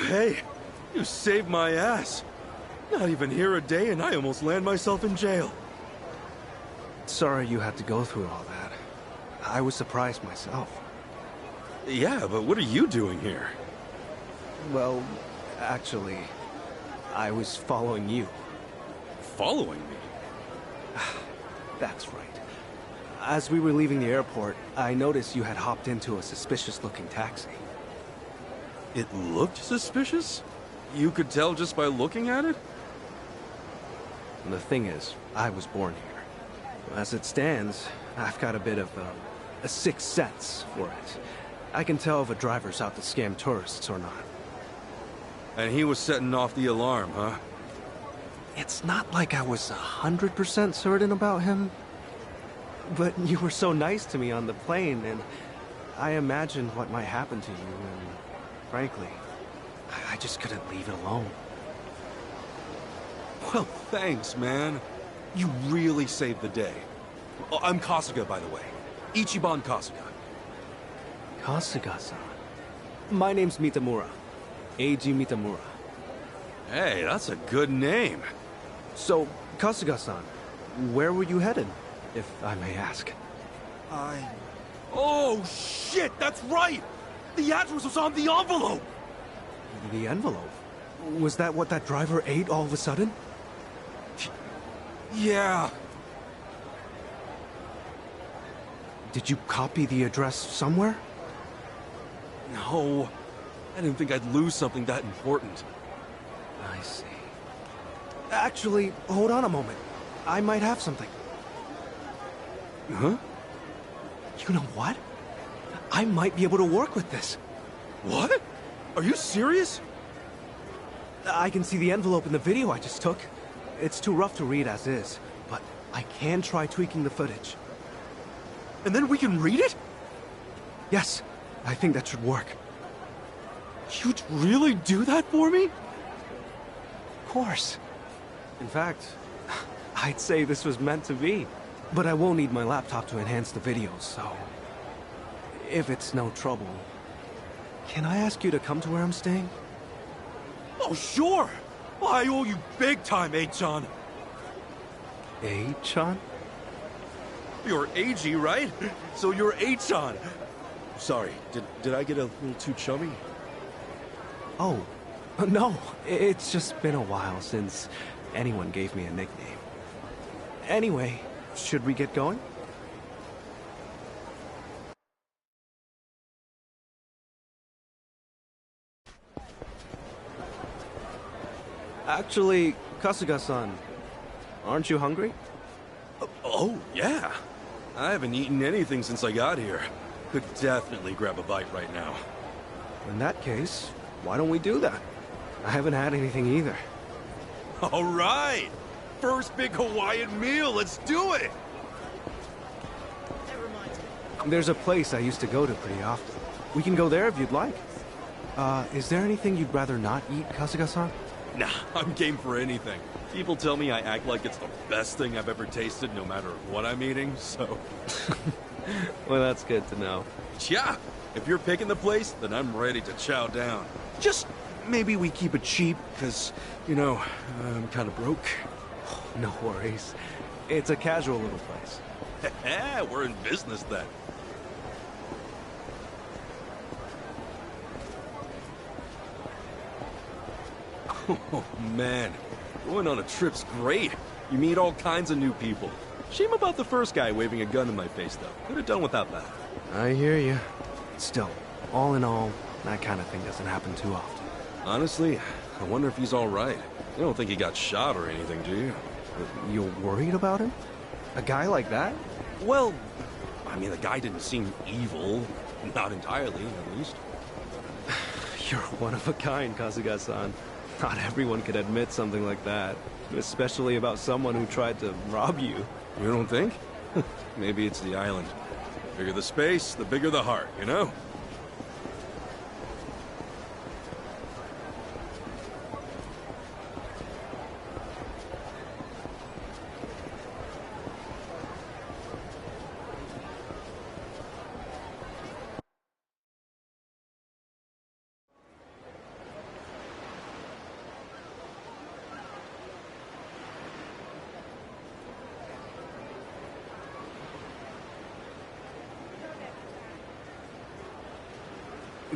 Hey, you saved my ass. Not even here a day and I almost land myself in jail. Sorry you had to go through all that. I was surprised myself. Yeah, but what are you doing here? Well, actually, I was following you. Following me? That's right. As we were leaving the airport, I noticed you had hopped into a suspicious-looking taxi. It looked suspicious? You could tell just by looking at it? The thing is, I was born here. As it stands, I've got a bit of a sixth sense for it. I can tell if a driver's out to scam tourists or not. And he was setting off the alarm, huh? It's not like I was 100% certain about him. But you were so nice to me on the plane, and I imagined what might happen to you, and frankly, I just couldn't leave it alone. Well, thanks, man. You really saved the day. Oh, I'm Kasuga, by the way. Ichiban Kasuga. Kasuga-san. My name's Mitamura. Eiji Mitamura. Hey, that's a good name. So, Kasuga-san, where were you headed, if I may ask? Oh, shit, that's right! The address was on the envelope! The envelope? Was that what that driver ate all of a sudden? Yeah. Did you copy the address somewhere? No. I didn't think I'd lose something that important. I see. Actually, hold on a moment. I might have something. Huh? You know what? I might be able to work with this. What? Are you serious? I can see the envelope in the video I just took. It's too rough to read as is, but I can try tweaking the footage. And then we can read it? Yes, I think that should work. You'd really do that for me? Of course. In fact, I'd say this was meant to be. But I won't need my laptop to enhance the videos, so... If it's no trouble, can I ask you to come to where I'm staying? Oh, sure! I owe you big time, A-chan. A-chan? You're AG, right? So you're A-chan. Sorry, did I get a little too chummy? Oh, no. It's just been a while since anyone gave me a nickname. Anyway, should we get going? Actually, Kasuga-san, aren't you hungry? Oh, yeah. I haven't eaten anything since I got here. Could definitely grab a bite right now. In that case, why don't we do that? I haven't had anything either. All right! First big Hawaiian meal, let's do it! There's a place I used to go to pretty often. We can go there if you'd like. Is there anything you'd rather not eat, Kasuga-san? Nah, I'm game for anything. People tell me I act like it's the best thing I've ever tasted, no matter what I'm eating, so... Well, that's good to know. Yeah, if you're picking the place, then I'm ready to chow down. Just maybe we keep it cheap, because, you know, I'm kind of broke. No worries. It's a casual little place. We're in business then. Oh, man. Going on a trip's great. You meet all kinds of new people. Shame about the first guy waving a gun in my face, though. Could have done without that. I hear you. Still, all in all, that kind of thing doesn't happen too often. Honestly, I wonder if he's all right. You don't think he got shot or anything, do you? You're worried about him? A guy like that? Well, I mean, the guy didn't seem evil. Not entirely, at least. You're one of a kind, Kasuga-san. Not everyone could admit something like that. Especially about someone who tried to rob you. You don't think? Maybe it's the island. The bigger the space, the bigger the heart, you know?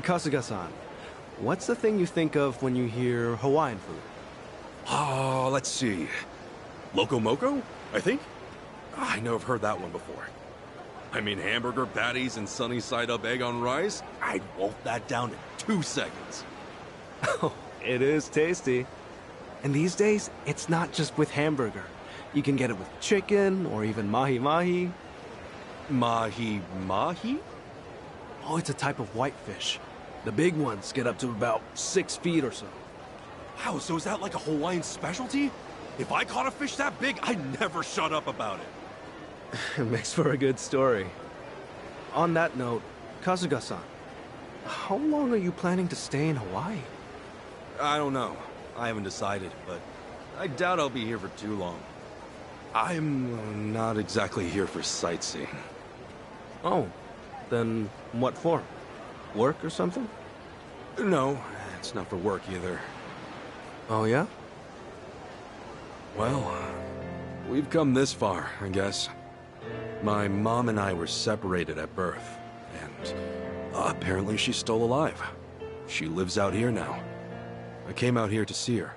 Kasuga-san, what's the thing you think of when you hear Hawaiian food? Oh, let's see. Loco Moco, I think? I know I've heard that one before. I mean, hamburger patties and sunny side up egg on rice? I'd wolf that down in 2 seconds. Oh, it is tasty. And these days, it's not just with hamburger. You can get it with chicken or even mahi-mahi. Mahi-mahi? Oh, it's a type of whitefish. The big ones get up to about 6 feet or so. Wow, so is that like a Hawaiian specialty? If I caught a fish that big, I'd never shut up about it. It makes for a good story. On that note, Kasuga-san, how long are you planning to stay in Hawaii? I don't know. I haven't decided, but I doubt I'll be here for too long. I'm not exactly here for sightseeing. Oh, then what for? Work or something? No, it's not for work either. Oh, yeah? Well, we've come this far, I guess. My mom and I were separated at birth, and apparently she's still alive. She lives out here now. I came out here to see her.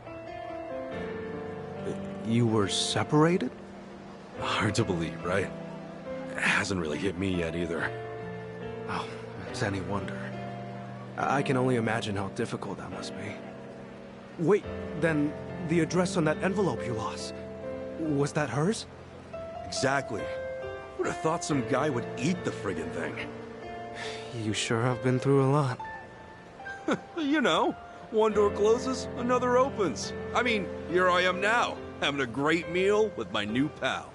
You were separated? Hard to believe, right? It hasn't really hit me yet either. Oh, it's any wonder. I can only imagine how difficult that must be. Wait, then the address on that envelope you lost, was that hers? Exactly. Would have thought some guy would eat the friggin' thing. You sure have been through a lot. You know, one door closes, another opens. I mean, here I am now, having a great meal with my new pal.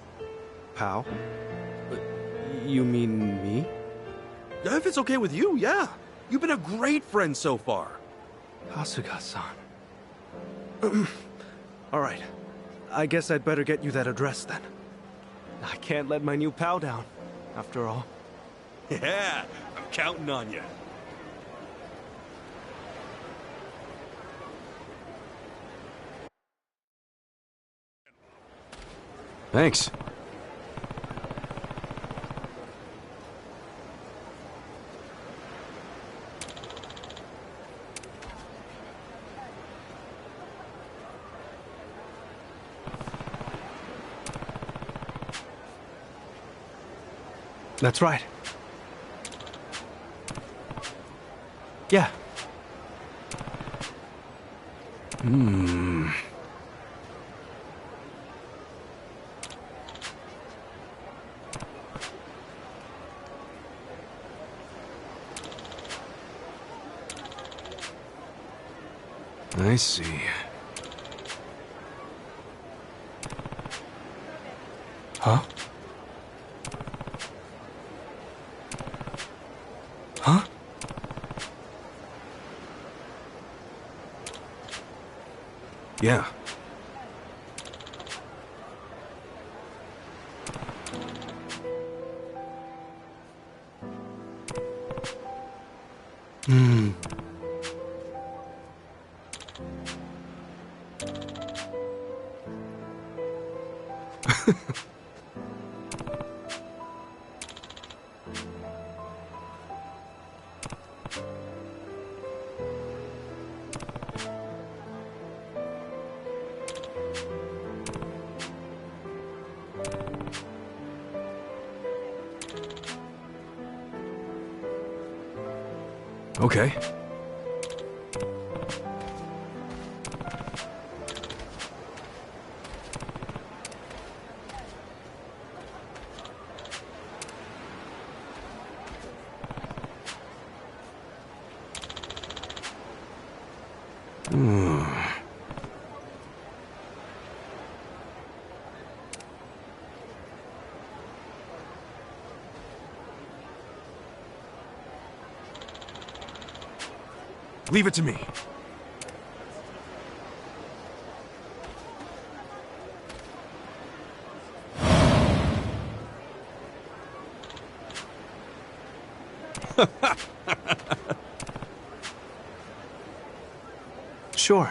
Pal? You mean me? If it's okay with you, yeah. You've been a great friend so far. Kasuga-san. All right. I guess I'd better get you that address then. I can't let my new pal down, after all. Yeah, I'm counting on you. Thanks. That's right. Yeah. I see. Huh? Huh? Yeah. Okay. Leave it to me. Sure.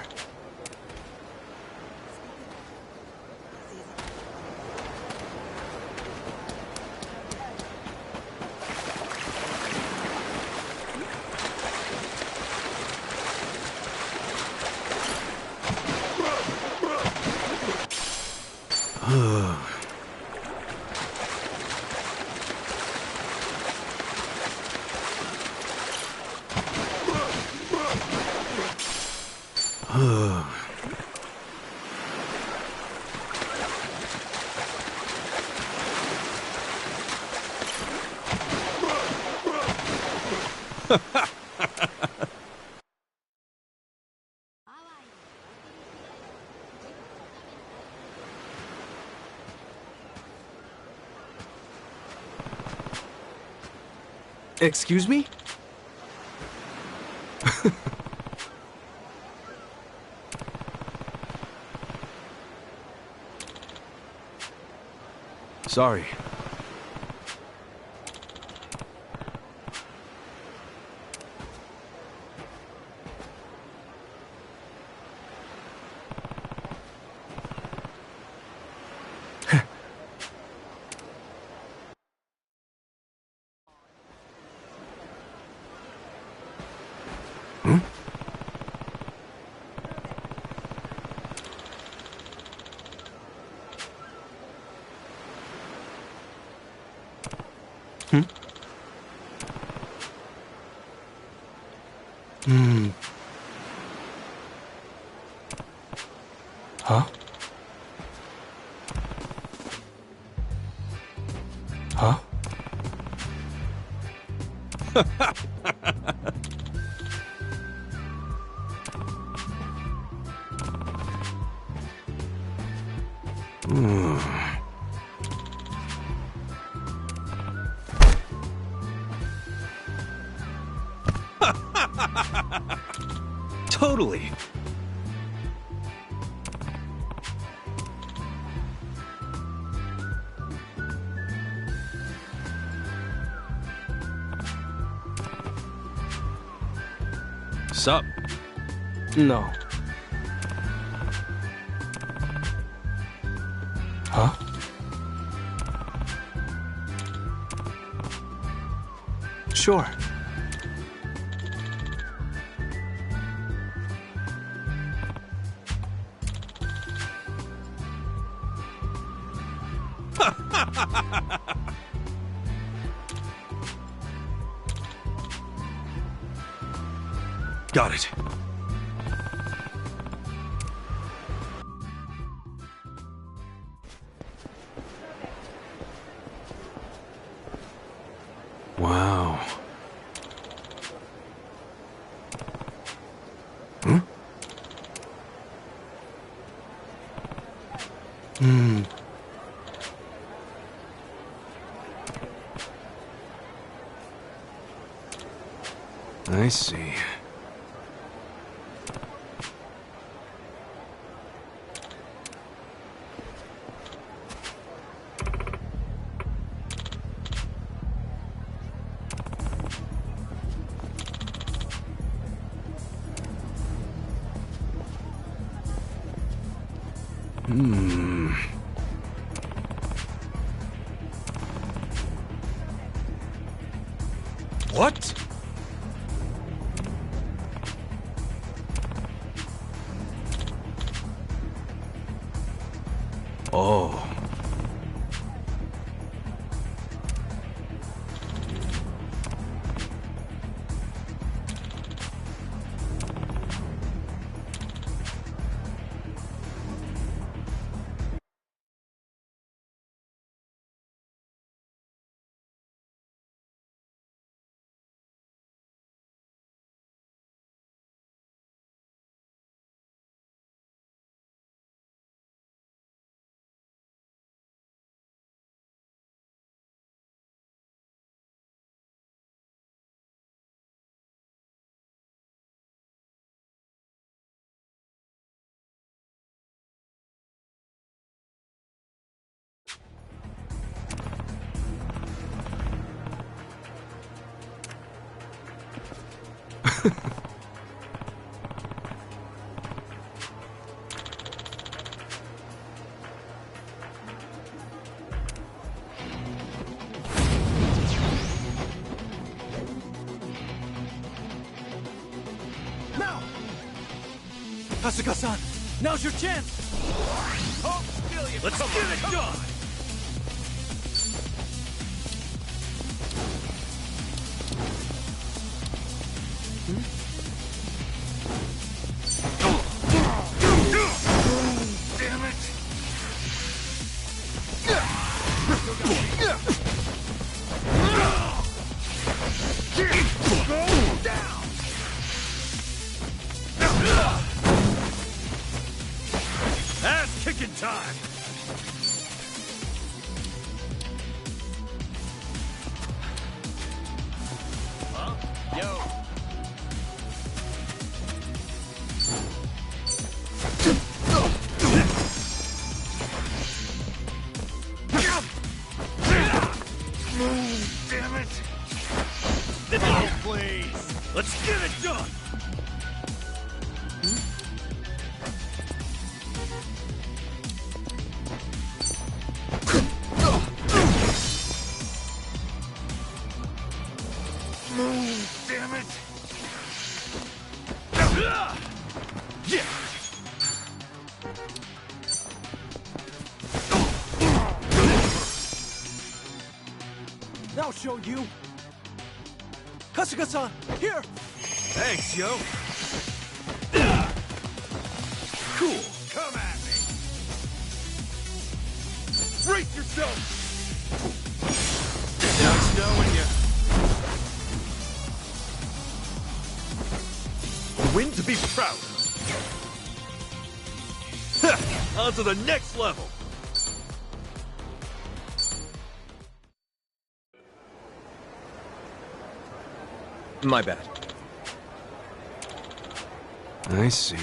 Excuse me? Sorry. Huh? Huh? Totally. Sup? No. Huh? Sure. Got it. Wow. Hmm? Hmm. I see. Hmm. What? Oh. Now! Asuka-san, now's your chance! Let's get it done! Damn it! Go down! Ass kicking time! Huh? Yo! Damn it! Oh, please! Let's get it done! Damn it! Yeah! Now show you! Kasuga-san, here! Thanks, yo. Cool! Come at me! Brace yourself! Just knowing you. A win to be proud of! On to the next level! My bad. I see.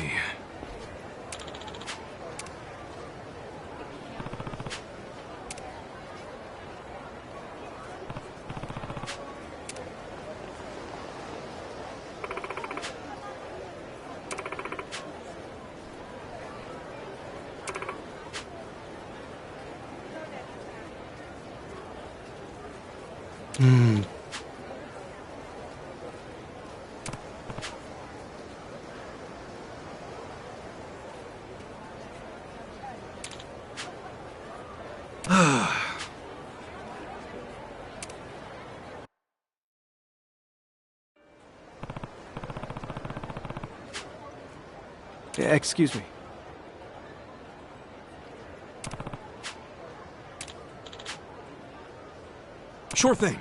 Excuse me. Sure thing.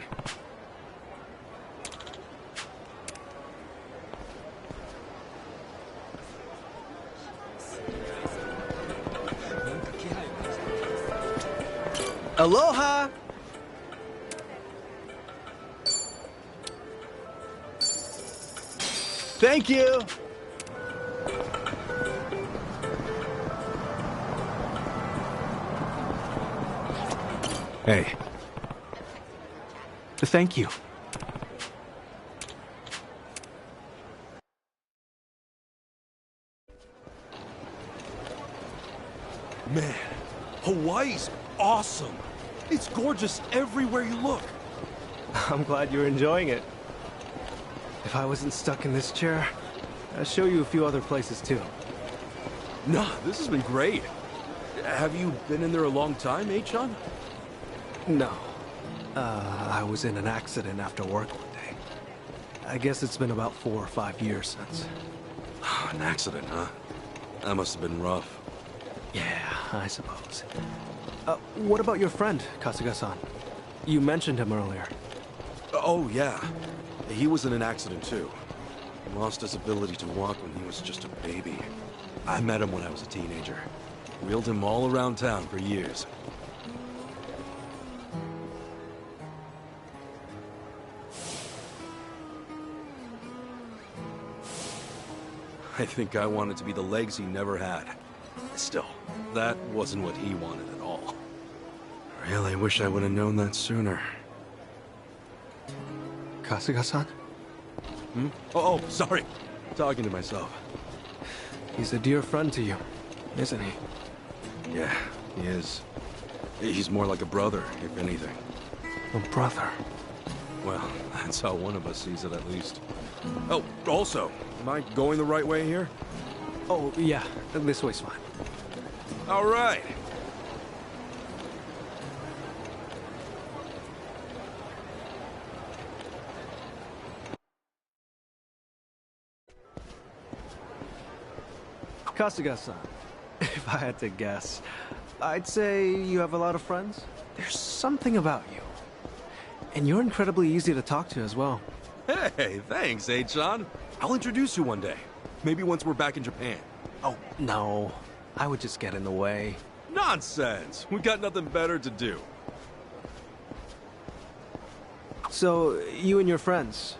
Aloha! Thank you! Hey. Thank you. Man, Hawaii's awesome. It's gorgeous everywhere you look. I'm glad you're enjoying it. If I wasn't stuck in this chair, I'd show you a few other places too. Nah, this has been great. Have you been in there a long time, H-John? No. I was in an accident after work one day. I guess it's been about 4 or 5 years since. An accident, huh? That must have been rough. Yeah, I suppose. What about your friend, Kasuga-san? You mentioned him earlier. Oh, yeah. He was in an accident, too. He lost his ability to walk when he was just a baby. I met him when I was a teenager. Wheeled him all around town for years. I think I wanted to be the legs he never had. Still, that wasn't what he wanted at all. Really wish I would have known that sooner. Kasuga-san? Hmm? Oh, sorry. Talking to myself. He's a dear friend to you, isn't he? Yeah, he is. He's more like a brother, if anything. A brother? Well, that's how one of us sees it, at least. Oh, also, am I going the right way here? Oh, yeah. This way's fine. All right. Kasuga-san, if I had to guess, I'd say you have a lot of friends. There's something about you. And you're incredibly easy to talk to as well. Hey, thanks, H-John. I'll introduce you one day. Maybe once we're back in Japan. Oh, no. I would just get in the way. Nonsense! We got nothing better to do. So, you and your friends,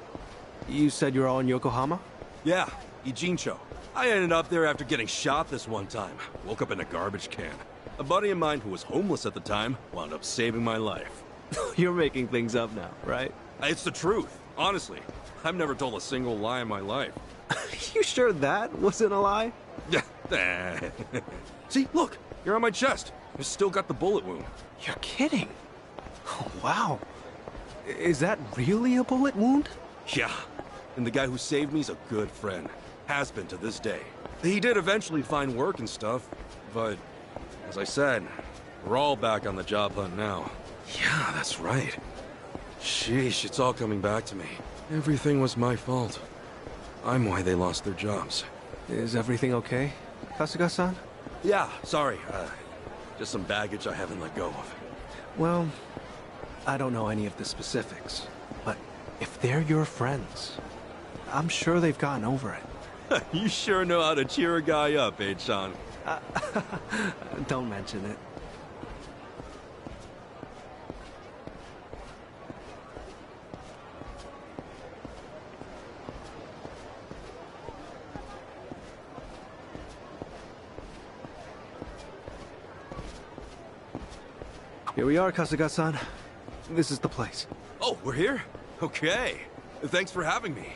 you said you're all in Yokohama? Yeah, Ijincho. I ended up there after getting shot this one time. Woke up in a garbage can. A buddy of mine who was homeless at the time wound up saving my life. You're making things up now, right? It's the truth, honestly. I've never told a single lie in my life. You sure that wasn't a lie? See, look, you're on my chest. I still got the bullet wound. You're kidding. Oh, wow. Is that really a bullet wound? Yeah, and the guy who saved me's a good friend. Has been to this day. He did eventually find work and stuff, but as I said, we're all back on the job hunt now. Yeah, that's right. Sheesh, it's all coming back to me. Everything was my fault. I'm why they lost their jobs. Is everything okay, Kasuga-san? Yeah, sorry. Just some baggage I haven't let go of. Well, I don't know any of the specifics, but if they're your friends, I'm sure they've gotten over it. You sure know how to cheer a guy up, H-John. Don't mention it. Here we are, Kasuga-san. This is the place. Oh, we're here? Okay. Thanks for having me.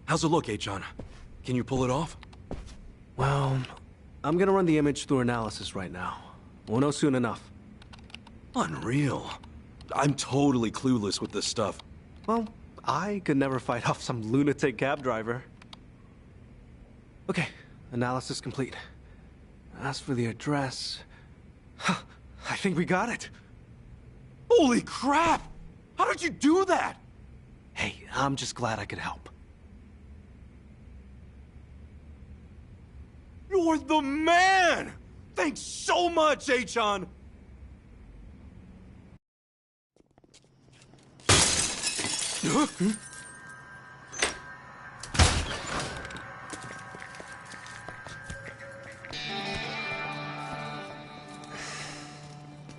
How's it look, H-John? Can you pull it off? Well, I'm gonna run the image through analysis right now. We'll know soon enough. Unreal. I'm totally clueless with this stuff. Well, I could never fight off some lunatic cab driver. Okay, analysis complete. As for the address... I think we got it. Holy crap! How did you do that? Hey, I'm just glad I could help. You're the man! Thanks so much, Achan!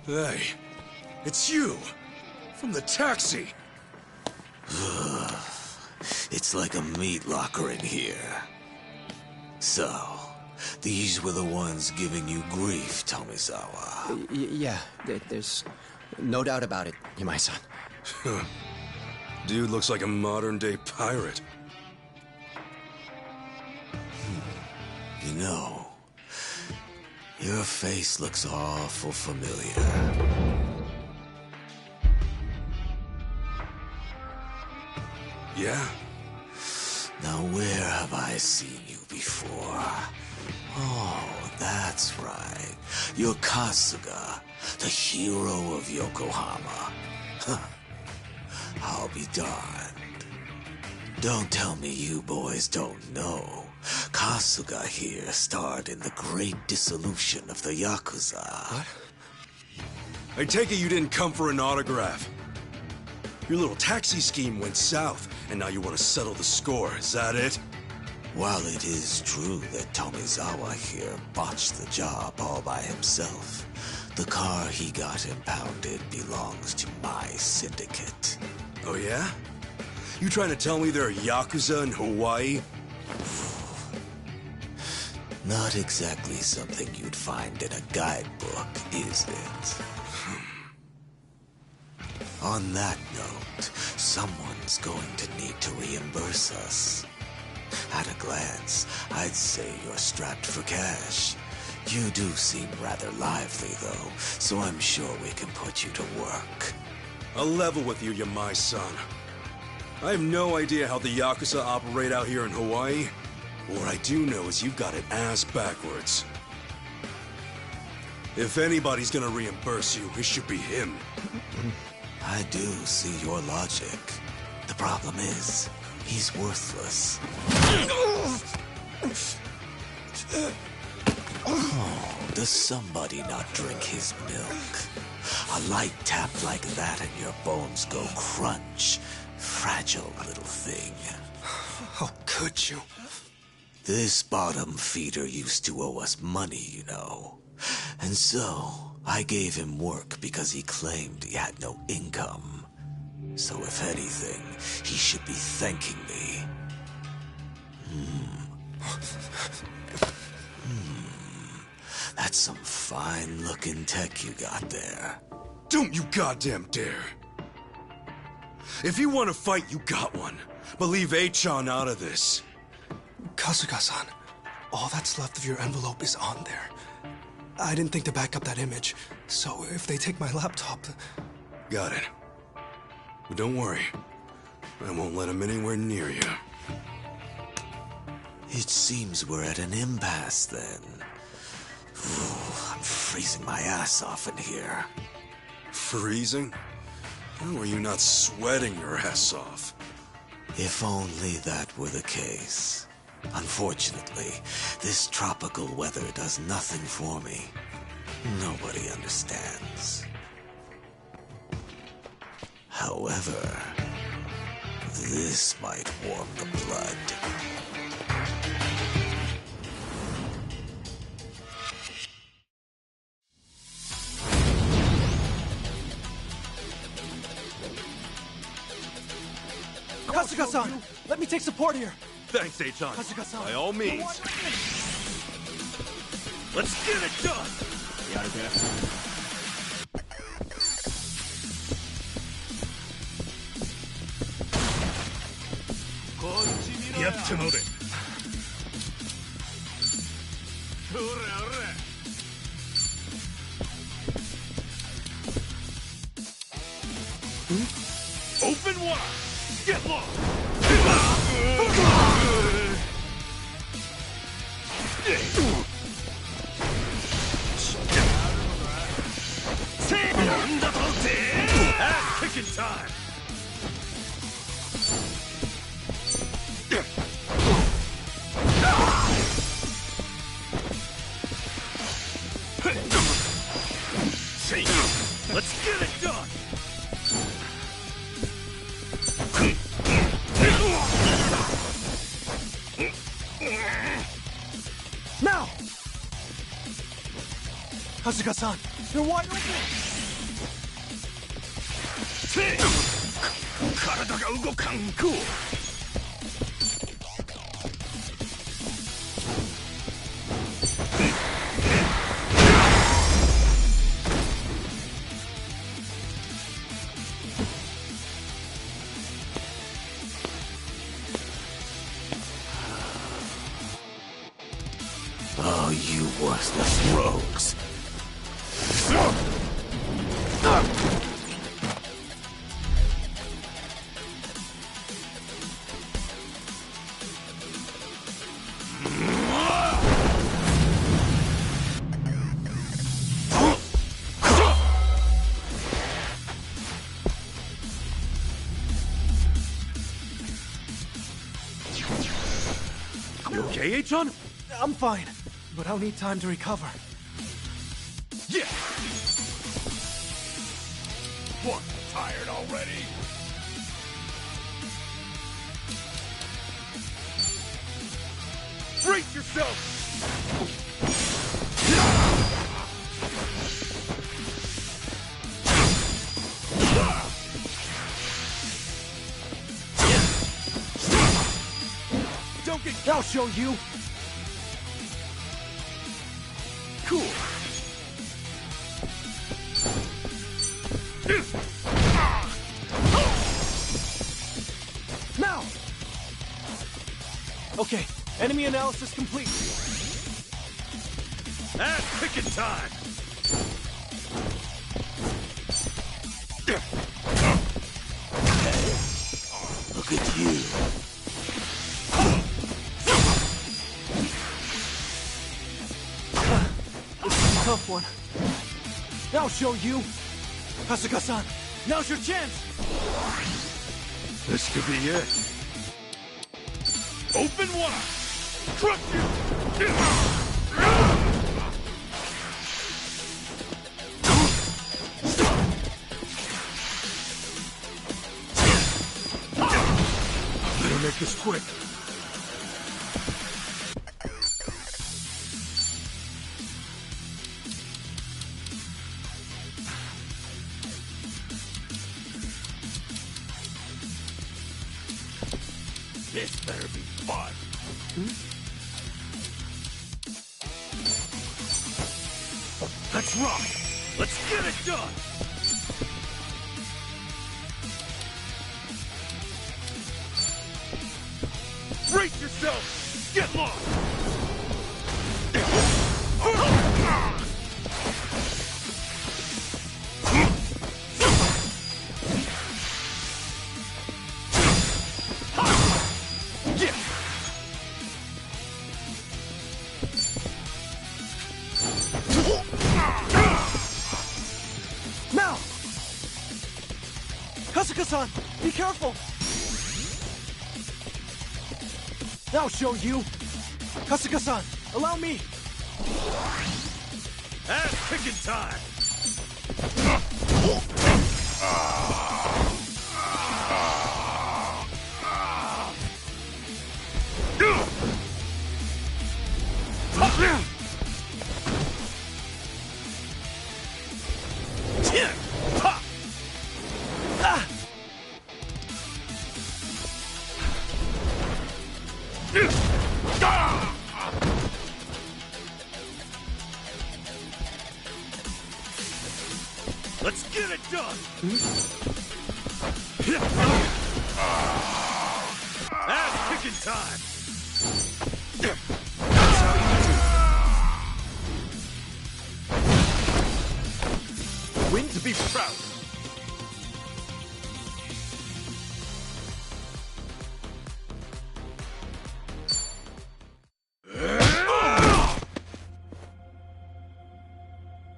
Hey, it's you! From the taxi! It's like a meat locker in here. So, these were the ones giving you grief, Tomizawa. Yeah, there's no doubt about it, Yamai-san. Dude looks like a modern-day pirate. You know, your face looks awful familiar. Yeah? Now where have I seen you before? Oh, that's right. You're Kasuga, the hero of Yokohama. Huh. I'll be darned. Don't tell me you boys don't know. Kasuga here starred in the great dissolution of the Yakuza. What? I take it you didn't come for an autograph. Your little taxi scheme went south, and now you want to settle the score, is that it? While it is true that Tomizawa here botched the job all by himself, the car he got impounded belongs to my syndicate. Oh yeah? You trying to tell me there are Yakuza in Hawaii? Not exactly something you'd find in a guidebook, is it? On that note, someone's going to need to reimburse us. At a glance, I'd say you're strapped for cash. You do seem rather lively, though, so I'm sure we can put you to work. I'll level with you, Yamai-san. I have no idea how the Yakuza operate out here in Hawaii. What I do know is you've got it ass backwards. If anybody's gonna reimburse you, it should be him. I do see your logic. The problem is, he's worthless. Oh, does somebody not drink his milk? A light tap like that and your bones go crunch. Fragile little thing. How could you? This bottom feeder used to owe us money, you know. And so, I gave him work because he claimed he had no income. So if anything, he should be thanking me. That's some fine-looking tech you got there. Don't you goddamn dare! If you want to fight, you got one. But leave Achan out of this. Kasuga-san, all that's left of your envelope is on there. I didn't think to back up that image, so if they take my laptop... Got it. But don't worry. I won't let him anywhere near you. It seems we're at an impasse, then. Ooh, I'm freezing my ass off in here. Freezing? How are you not sweating your ass off? If only that were the case. Unfortunately, this tropical weather does nothing for me. Nobody understands. However, this might warm the blood. Kasuga-san, let me take support here. Thanks, Achan. Kasuga-san. By all means. Let's get it done! Open wide! Get lost! Ass-kicking time! Let's get it done! Now! Asuka-san, you're wide open! 体が動かんこう Oh, you worthless rogues. You okay, H-on? I'm fine, but I'll need time to recover. Yeah! What? Tired already? Brace yourself! Don't get... I'll show you! Cool! Now! Okay, enemy analysis complete. Ass-kicking time! Look at you. Tough one. I'll show you. Asuka-san, now's your chance. This could be it. Open wide! Crush you! Better make this quick. This better be fun. Let's rock! Let's get it done! Brace yourself! Get lost! Now! Asuka-san, be careful! I'll show you. Asuka-san, allow me. Ass-kicking time! Let's get it done! Ass-kicking time! Win to be proud.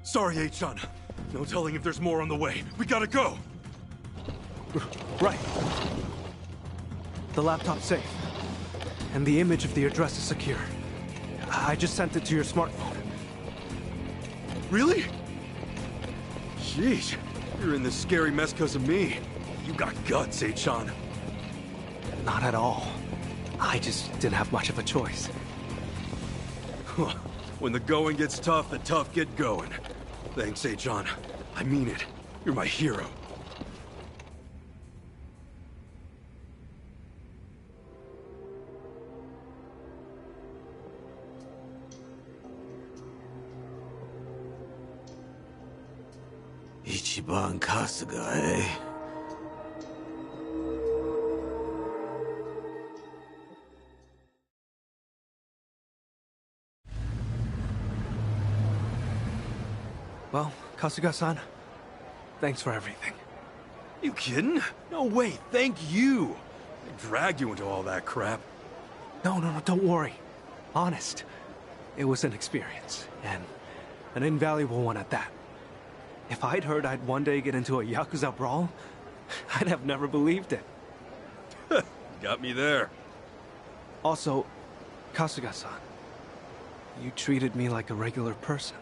Sorry, H-on. No telling if there's more on the way. We gotta go! Right. The laptop's safe. And the image of the address is secure. I just sent it to your smartphone. Really? Jeez, you're in this scary mess because of me. You got guts, Sean. Not at all. I just didn't have much of a choice. When the going gets tough, the tough get going. Thanks, Sean. I mean it. You're my hero. Ichiban Kasuga, eh? Well, Kasuga-san, thanks for everything. You kidding? No way, thank you! I dragged you into all that crap. No, don't worry. Honest. It was an experience, and an invaluable one at that. If I'd heard I'd one day get into a Yakuza brawl, I'd have never believed it. Got me there. Also, Kasuga-san, you treated me like a regular person.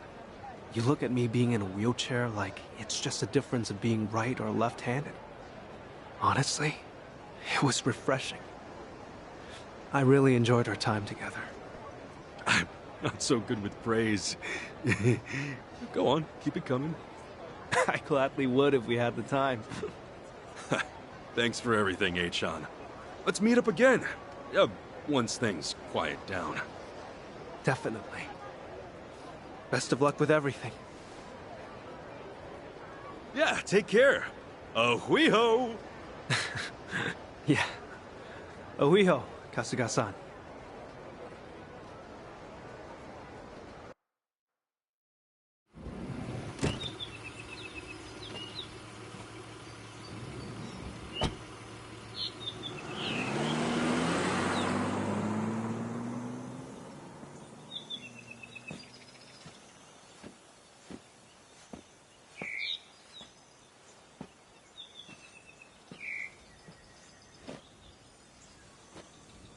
You look at me being in a wheelchair like it's just a difference of being right or left-handed. Honestly, it was refreshing. I really enjoyed our time together. I'm not so good with praise. Go on, keep it coming. I gladly would if we had the time. Thanks for everything, Sean. Let's meet up again. Once things quiet down. Definitely. Best of luck with everything. Yeah, take care. Ahuiho! Yeah. Ahuiho, Kasuga-san.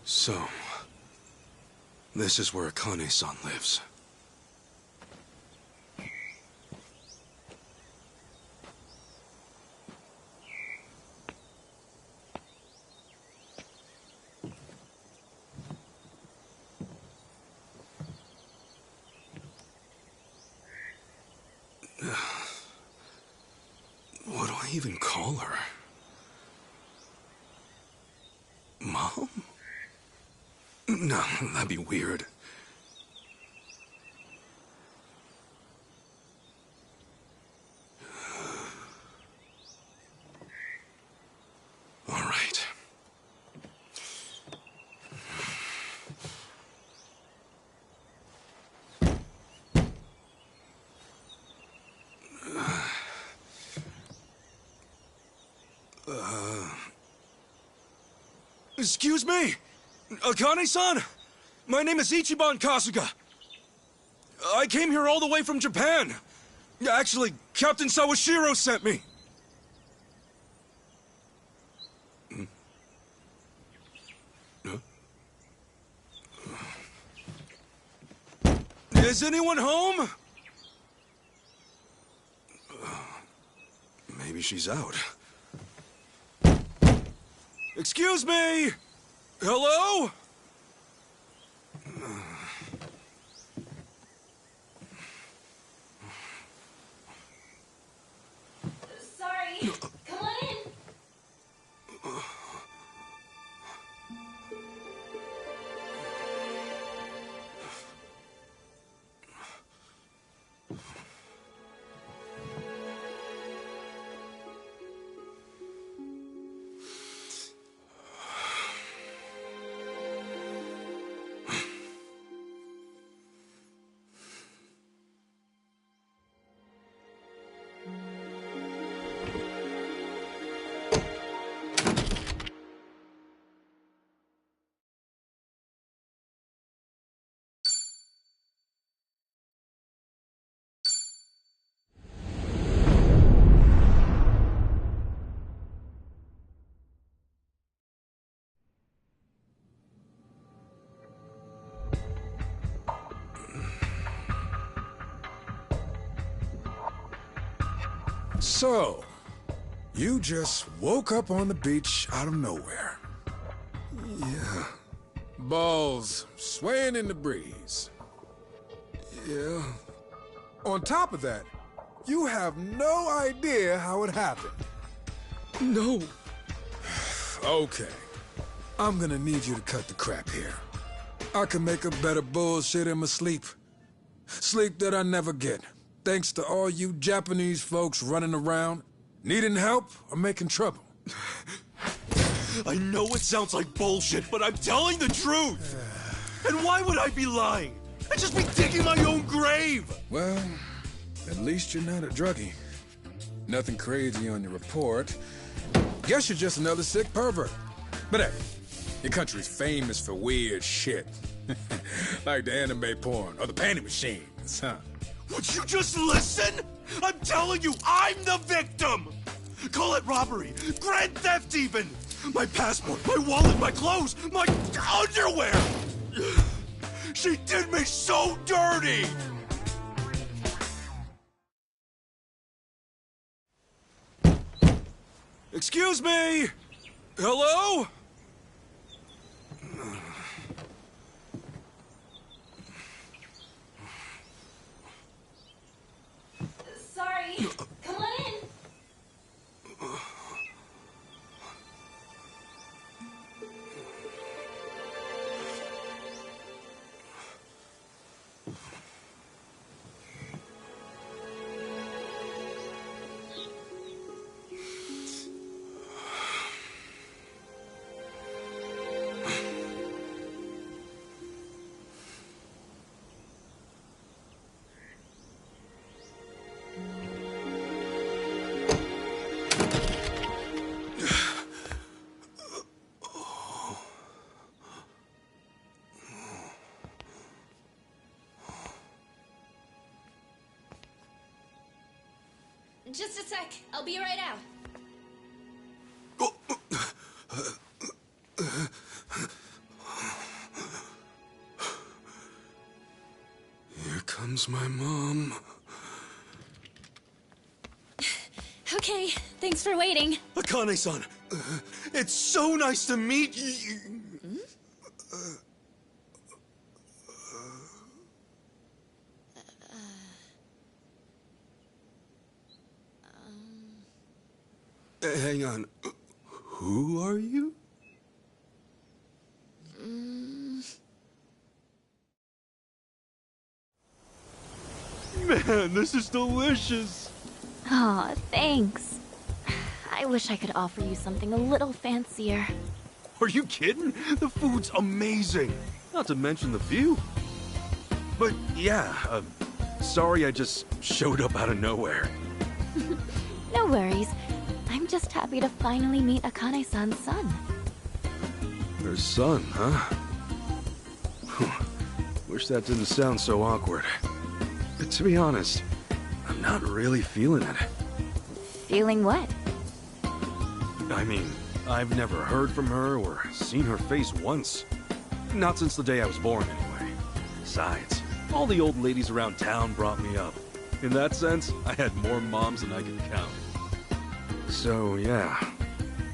So, this is where Akane-san lives. What do I even call her? Mom? No, that'd be weird. All right. Excuse me? Akane-san? My name is Ichiban Kasuga. I came here all the way from Japan. Actually, Captain Sawashiro sent me. Huh? Is anyone home? Maybe she's out. Excuse me! Hello? Sorry. Come on in. So, you just woke up on the beach out of nowhere. Yeah. Balls swaying in the breeze. Yeah. On top of that, you have no idea how it happened. No. Okay. I'm gonna need you to cut the crap here. I can make up better bullshit in my sleep. Sleep that I never get. Thanks to all you Japanese folks running around, needing help or making trouble. I know it sounds like bullshit, but I'm telling the truth! And why would I be lying? I'd just be digging my own grave! Well, at least you're not a druggie. Nothing crazy on your report. Guess you're just another sick pervert. But hey, your country's famous for weird shit. Like the anime porn or the panty machines, huh? Would you just listen? I'm telling you, I'm the victim! Call it robbery, grand theft even! My passport, my wallet, my clothes, my underwear! She did me so dirty! Excuse me! Hello? Sorry. Come on in. Just a sec. I'll be right out. Here comes my mom. Okay, thanks for waiting. Akane-san, it's so nice to meet you. Hang on. Who are you? Man, this is delicious. Aw, thanks. I wish I could offer you something a little fancier. Are you kidding? The food's amazing. Not to mention the view. But yeah, sorry I just showed up out of nowhere. No worries. I'm just happy to finally meet Akane-san's son. Her son, huh? Wish that didn't sound so awkward. But to be honest, I'm not really feeling it. Feeling what? I mean, I've never heard from her or seen her face once. Not since the day I was born, anyway. Besides, all the old ladies around town brought me up. In that sense, I had more moms than I could count. So, yeah.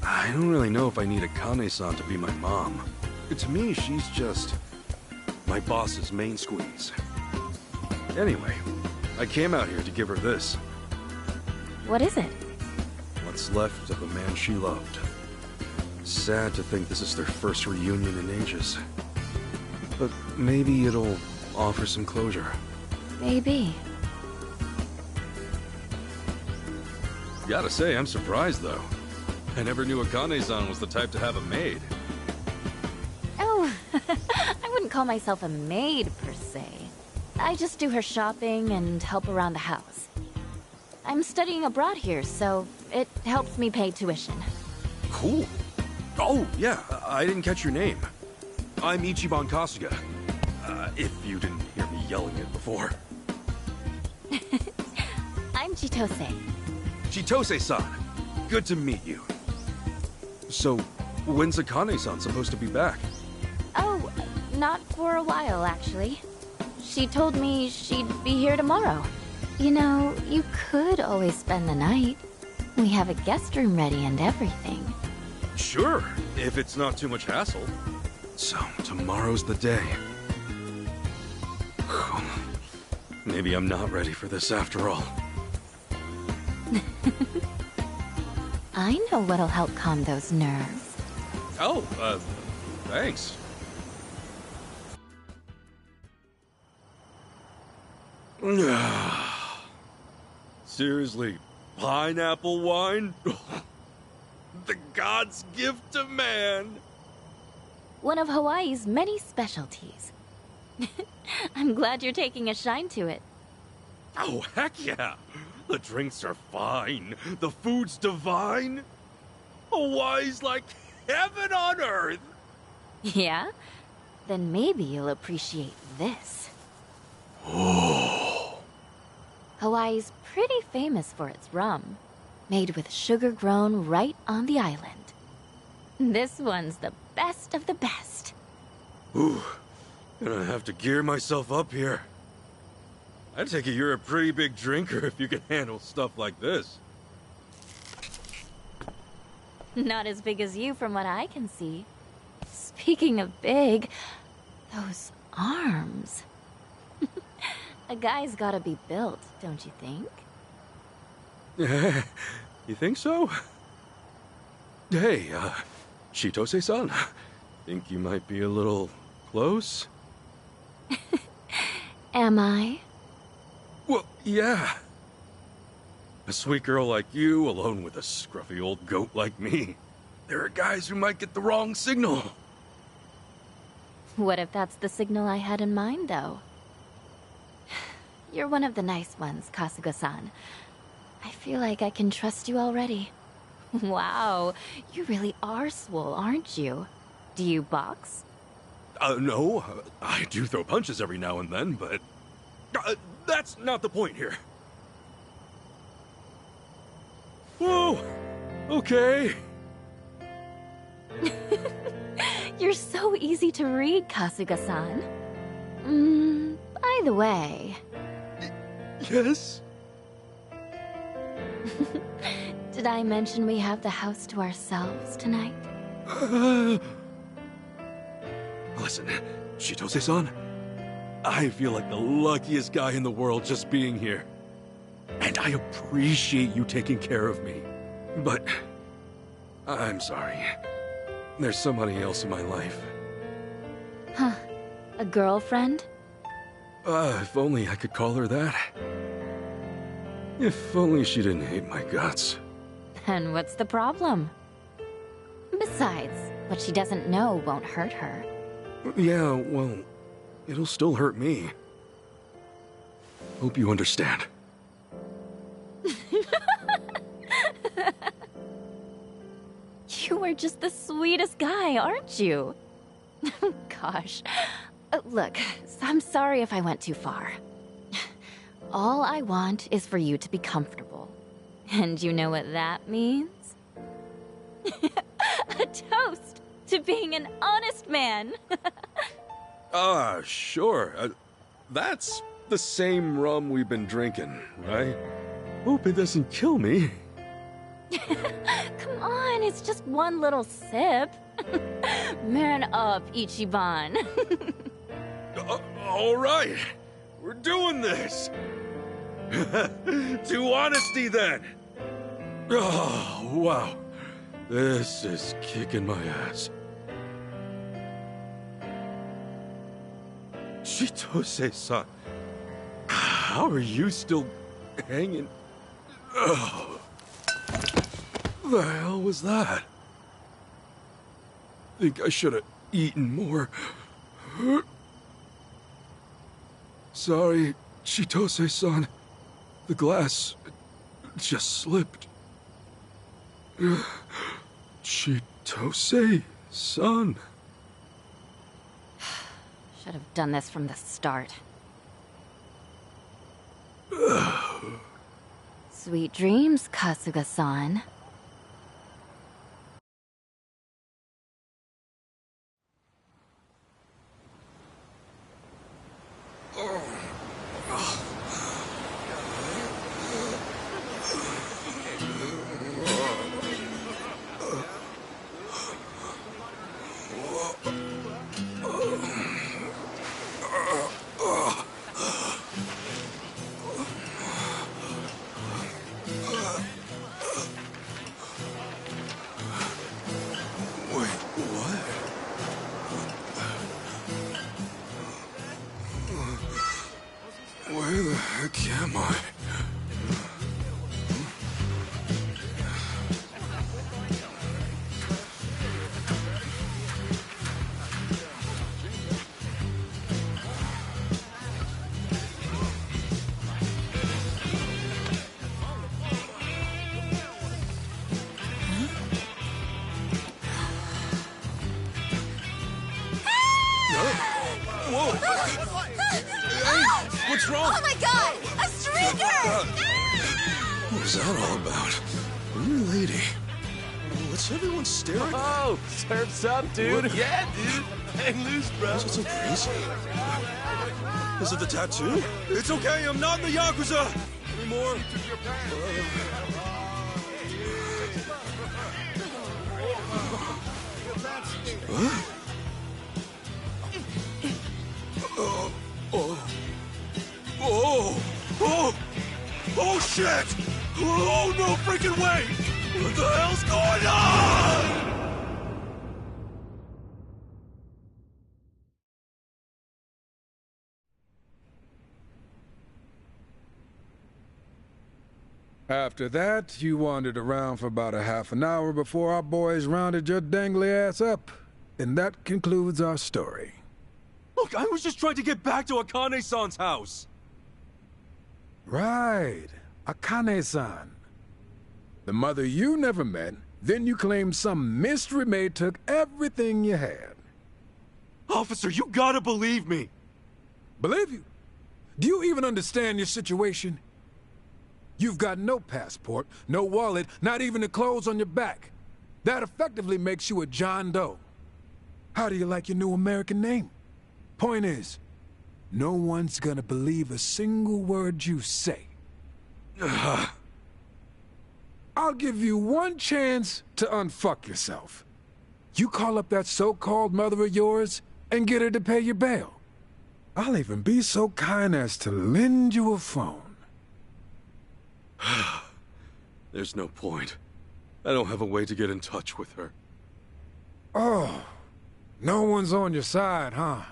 I don't really know if I need Akane-san to be my mom. To me, she's just my boss's main squeeze. Anyway, I came out here to give her this. What is it? What's left of the man she loved. Sad to think this is their first reunion in ages. But maybe it'll offer some closure. Maybe. Gotta say, I'm surprised, though. I never knew Akane-san was the type to have a maid. Oh, I wouldn't call myself a maid, per se. I just do her shopping and help around the house. I'm studying abroad here, so it helps me pay tuition. Cool. Oh, yeah, I didn't catch your name. I'm Ichiban Kasuga. If you didn't hear me yelling it before. I'm Chitose. Chitose-san, good to meet you. So, when's Akane-san supposed to be back? Oh, not for a while, actually. She told me she'd be here tomorrow. You know, you could always spend the night. We have a guest room ready and everything. Sure, if it's not too much hassle. So, tomorrow's the day. Maybe I'm not ready for this after all. I know what'll help calm those nerves. Oh, thanks. Seriously, pineapple wine? The god's gift to man! One of Hawaii's many specialties. I'm glad you're taking a shine to it. Oh, heck yeah! The drinks are fine. The food's divine. Hawaii's like heaven on earth. Yeah? Then maybe you'll appreciate this. Oh. Hawaii's pretty famous for its rum, made with sugar grown right on the island. This one's the best of the best. Ooh, gonna have to gear myself up here. I take it you're a pretty big drinker if you can handle stuff like this. Not as big as you from what I can see. Speaking of big, those arms. A guy's gotta be built, don't you think? You think so? Hey, Chitose-san, think you might be a little close? Am I? Well, yeah. A sweet girl like you, alone with a scruffy old goat like me. There are guys who might get the wrong signal. What if that's the signal I had in mind, though? You're one of the nice ones, Kasuga-san. I feel like I can trust you already. Wow, you really are swole, aren't you? Do you box? No. I do throw punches every now and then, but... that's not the point here. Whoa! Okay. You're so easy to read, Kasuga-san. By the way... Yes? Did I mention we have the house to ourselves tonight? Listen, Chitose-san, I feel like the luckiest guy in the world just being here. And I appreciate you taking care of me. But I'm sorry. There's somebody else in my life. Huh. A girlfriend? If only I could call her that. If only she didn't hate my guts. And what's the problem? Besides, what she doesn't know won't hurt her. Yeah, well, it'll still hurt me. Hope you understand. You are just the sweetest guy, aren't you? Gosh. Look, I'm sorry if I went too far. All I want is for you to be comfortable. And you know what that means? A toast to being an honest man. Sure. That's the same rum we've been drinking, right? Hope it doesn't kill me. Come on, it's just one little sip. Man up, Ichiban. All right. We're doing this. To honesty, then. Oh, wow. This is kicking my ass. Chitose-san, how are you still hanging? Oh. The hell was that? Think I should have eaten more. Sorry, Chitose-san. The glass just slipped. Chitose-san. Should have done this from the start. Sweet dreams, Kasuga-san. heck am I? Whoa! Hey, what's wrong? Oh my god! A streaker! What was that all about? New lady. What's everyone staring at? Oh, surf's up, dude. What? Yeah, dude. Hang loose, bro. What's so crazy? Is it the tattoo? It's okay, I'm not in the Yakuza anymore. Huh? Oh shit! Oh no freaking way! What the hell's going on? After that, you wandered around for about a half an hour before our boys rounded your dangly ass up. And that concludes our story. Look, I was just trying to get back to Akane-san's house. Right. Akane-san. The mother you never met, then you claimed some mystery maid took everything you had. Officer, you gotta believe me. Believe you? Do you even understand your situation? You've got no passport, no wallet, not even the clothes on your back. That effectively makes you a John Doe. How do you like your new American name? Point is, no one's gonna believe a single word you say. I'll give you one chance to unfuck yourself. You call up that so-called mother of yours and get her to pay your bail. I'll even be so kind as to lend you a phone. There's no point. I don't have a way to get in touch with her. Oh, no one's on your side, huh?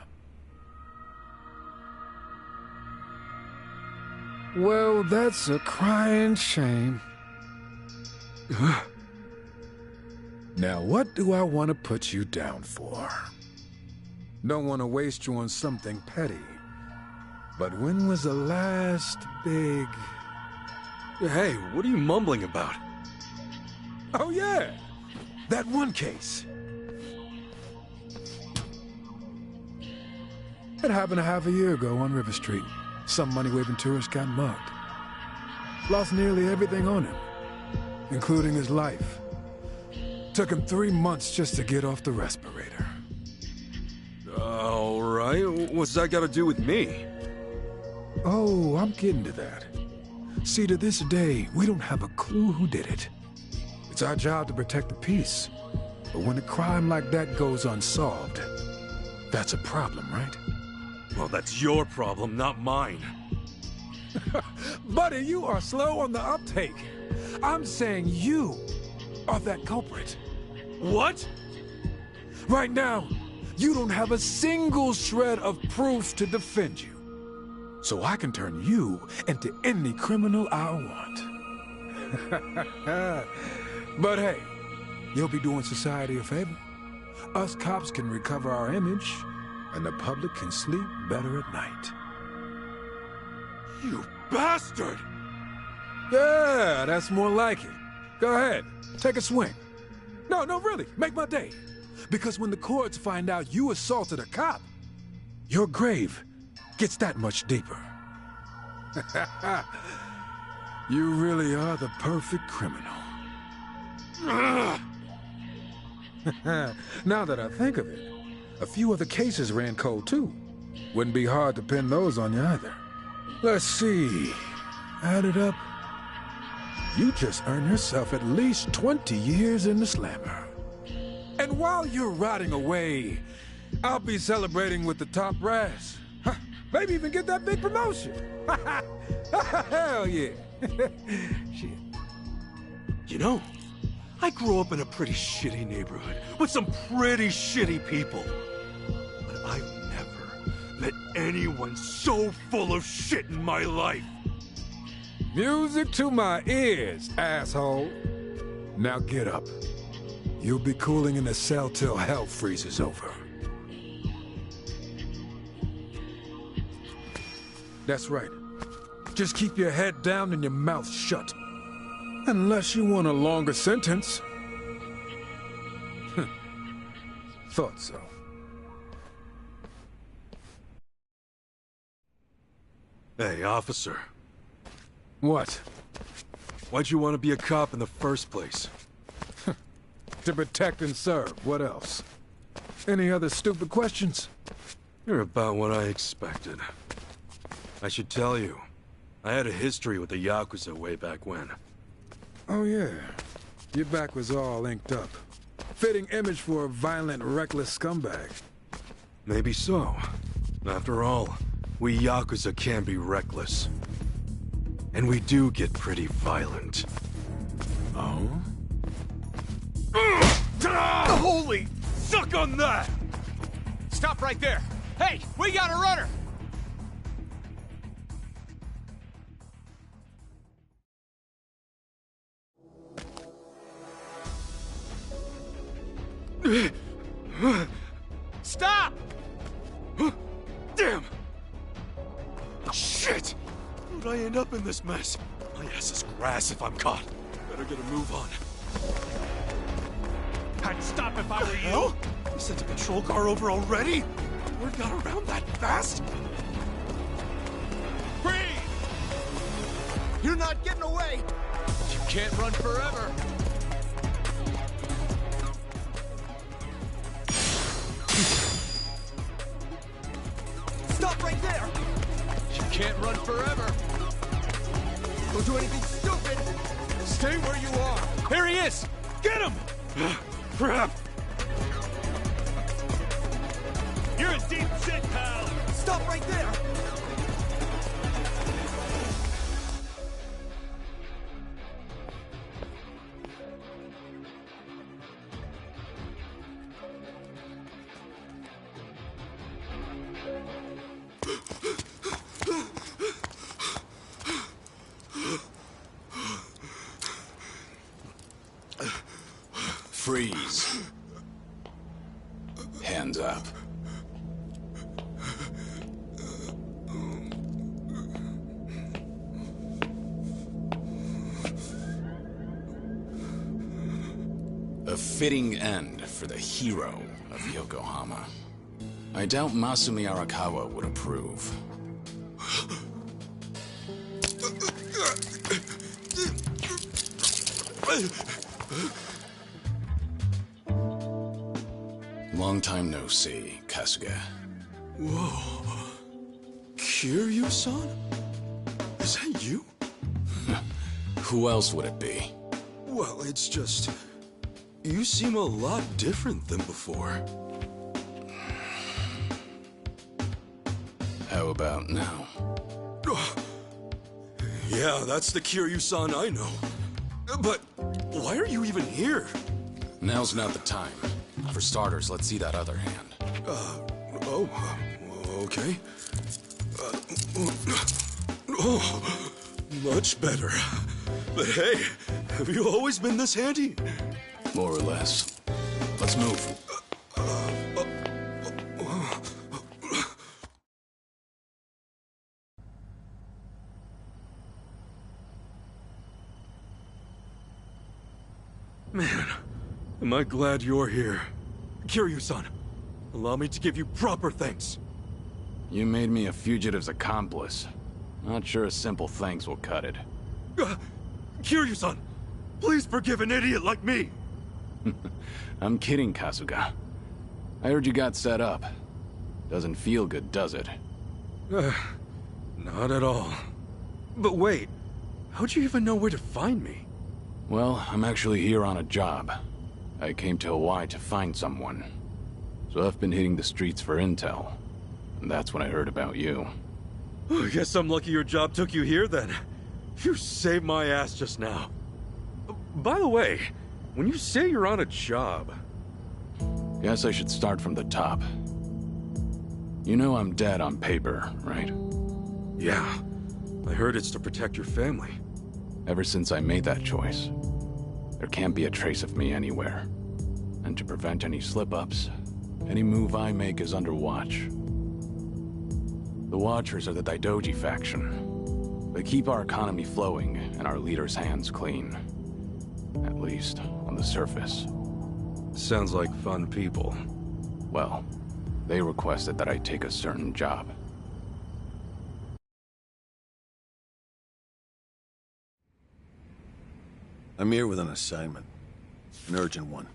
Well, that's a crying shame. Now, what do I want to put you down for? Don't want to waste you on something petty. But when was the last big... Hey, what are you mumbling about? Oh, yeah! That one case. It happened a half a year ago on River Street. Some money-waving tourist got mugged. Lost nearly everything on him, including his life. Took him 3 months just to get off the respirator. All right, what's that got to do with me? Oh, I'm getting to that. See, to this day, we don't have a clue who did it. It's our job to protect the peace. But when a crime like that goes unsolved, that's a problem, right? Well, that's your problem, not mine. Buddy, you are slow on the uptake. I'm saying you are that culprit. What? Right now, you don't have a single shred of proof to defend you. So I can turn you into any criminal I want. But hey, you'll be doing society a favor. Us cops can recover our image, and the public can sleep better at night. You bastard! Yeah, that's more like it. Go ahead, take a swing. No, really, make my day. Because when the courts find out you assaulted a cop, your grave gets that much deeper. You really are the perfect criminal. Now that I think of it, a few other cases ran cold too. Wouldn't be hard to pin those on you either. Let's see. Add it up. You just earned yourself at least 20 years in the slammer. And while you're rotting away, I'll be celebrating with the top brass. Maybe even get that big promotion. Hell yeah. Shit. You know, I grew up in a pretty shitty neighborhood with some pretty shitty people. But I've never met anyone so full of shit in my life. Music to my ears, asshole. Now get up. You'll be cooling in the cell till hell freezes over. That's right. Just keep your head down and your mouth shut. Unless you want a longer sentence. Thought so. Hey, officer. What? Why'd you want to be a cop in the first place? To protect and serve. What else? Any other stupid questions? You're about what I expected. I should tell you, I had a history with the Yakuza way back when. Oh yeah. Your back was all inked up. Fitting image for a violent, reckless scumbag. Maybe so. After all, we Yakuza can be reckless. And we do get pretty violent. Oh? Holy! Suck on that! Stop right there! Hey, we got a runner! Stop! Damn! Shit! How'd I end up in this mess? My ass is grass if I'm caught. Better get a move on. I'd stop if I were you. Hell? You sent a patrol car over already? Word got around that fast? Freeze! You're not getting away! You can't run forever! Stop right there! You can't run forever! Don't do anything stupid! Stay where you are! Here he is! Get him! Crap! You're in deep shit, pal! Stop right there! Freeze. Hands up. A fitting end for the hero of Yokohama. I doubt Masumi Arakawa would approve. Long time no see, Kasuga. Whoa. Kiryu-san? Is that you? Who else would it be? Well, it's just... You seem a lot different than before. How about now? Yeah, that's the Kiryu-san I know. But why are you even here? Now's not the time. For starters, let's see that other hand. Okay. Oh, much better. But hey, have you always been this handy? More or less. Let's move. Man, am I glad you're here. Kiryu-san, allow me to give you proper thanks. You made me a fugitive's accomplice. Not sure a simple thanks will cut it. Kiryu-san, please forgive an idiot like me. I'm kidding, Kasuga. I heard you got set up. Doesn't feel good, does it? Not at all. But wait, how'd you even know where to find me? Well, I'm actually here on a job. I came to Hawaii to find someone. So I've been hitting the streets for intel. And that's when I heard about you. I guess I'm lucky your job took you here then. You saved my ass just now. By the way, when you say you're on a job... Guess I should start from the top. You know I'm dead on paper, right? Yeah. I heard it's to protect your family. Ever since I made that choice, there can't be a trace of me anywhere. And to prevent any slip-ups, any move I make is under watch. The Watchers are the Daidoji faction. They keep our economy flowing and our leaders' hands clean. At least, on the surface. Sounds like fun people. Well, they requested that I take a certain job. I'm here with an assignment. An urgent one.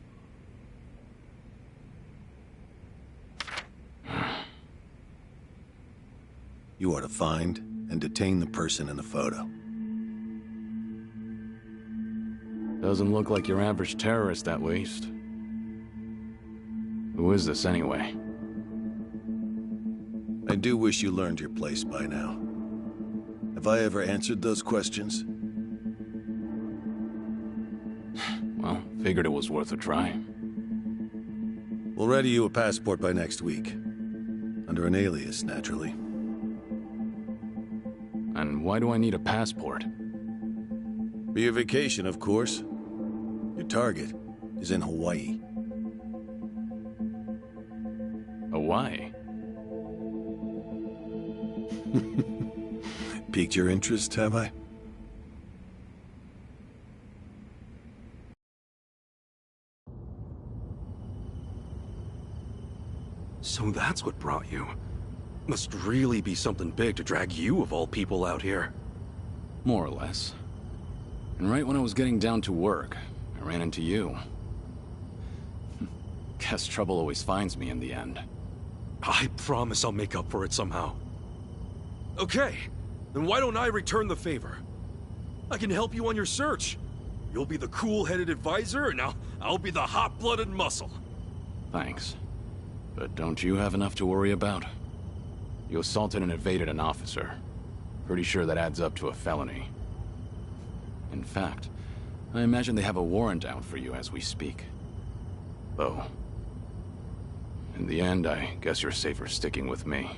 You are to find and detain the person in the photo. Doesn't look like your average terrorist, at least. Who is this, anyway? I do wish you learned your place by now. Have I ever answered those questions? Well, figured it was worth a try. We'll ready you a passport by next week. Under an alias, naturally. And why do I need a passport? For your vacation, of course. Your target is in Hawaii. Hawaii? Piqued your interest, have I? So that's what brought you. Must really be something big to drag you, of all people, out here. More or less. And right when I was getting down to work, I ran into you. Guess trouble always finds me in the end. I promise I'll make up for it somehow. Okay, then why don't I return the favor? I can help you on your search. You'll be the cool-headed advisor, and I'll be the hot-blooded muscle. Thanks. But don't you have enough to worry about? You assaulted and evaded an officer. Pretty sure that adds up to a felony. In fact, I imagine they have a warrant out for you as we speak. Though, in the end, I guess you're safer sticking with me.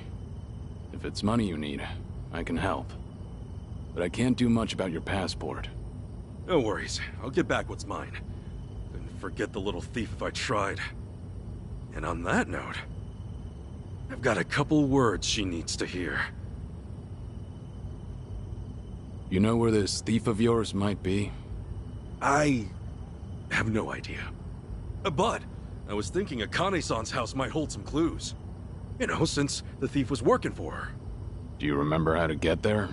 If it's money you need, I can help. But I can't do much about your passport. No worries. I'll get back what's mine. Couldn't forget the little thief if I tried. And on that note, I've got a couple words she needs to hear. You know where this thief of yours might be? I have no idea. But I was thinking Akane-san's house might hold some clues. You know, since the thief was working for her. Do you remember how to get there?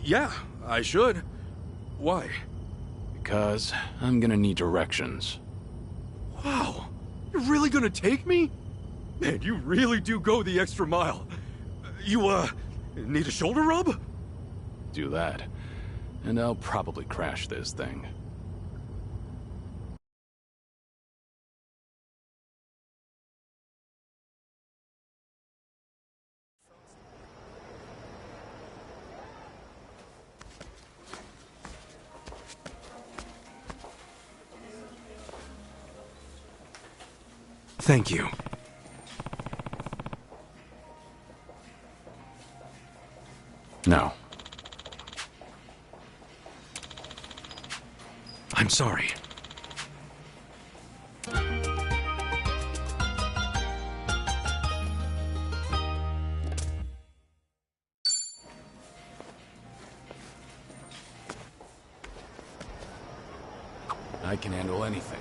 Yeah, I should. Why? Because I'm gonna need directions. Wow, you're really gonna take me? Man, you really do go the extra mile. You, need a shoulder rub? Do that, and I'll probably crash this thing. Thank you. No. I'm sorry. I can handle anything.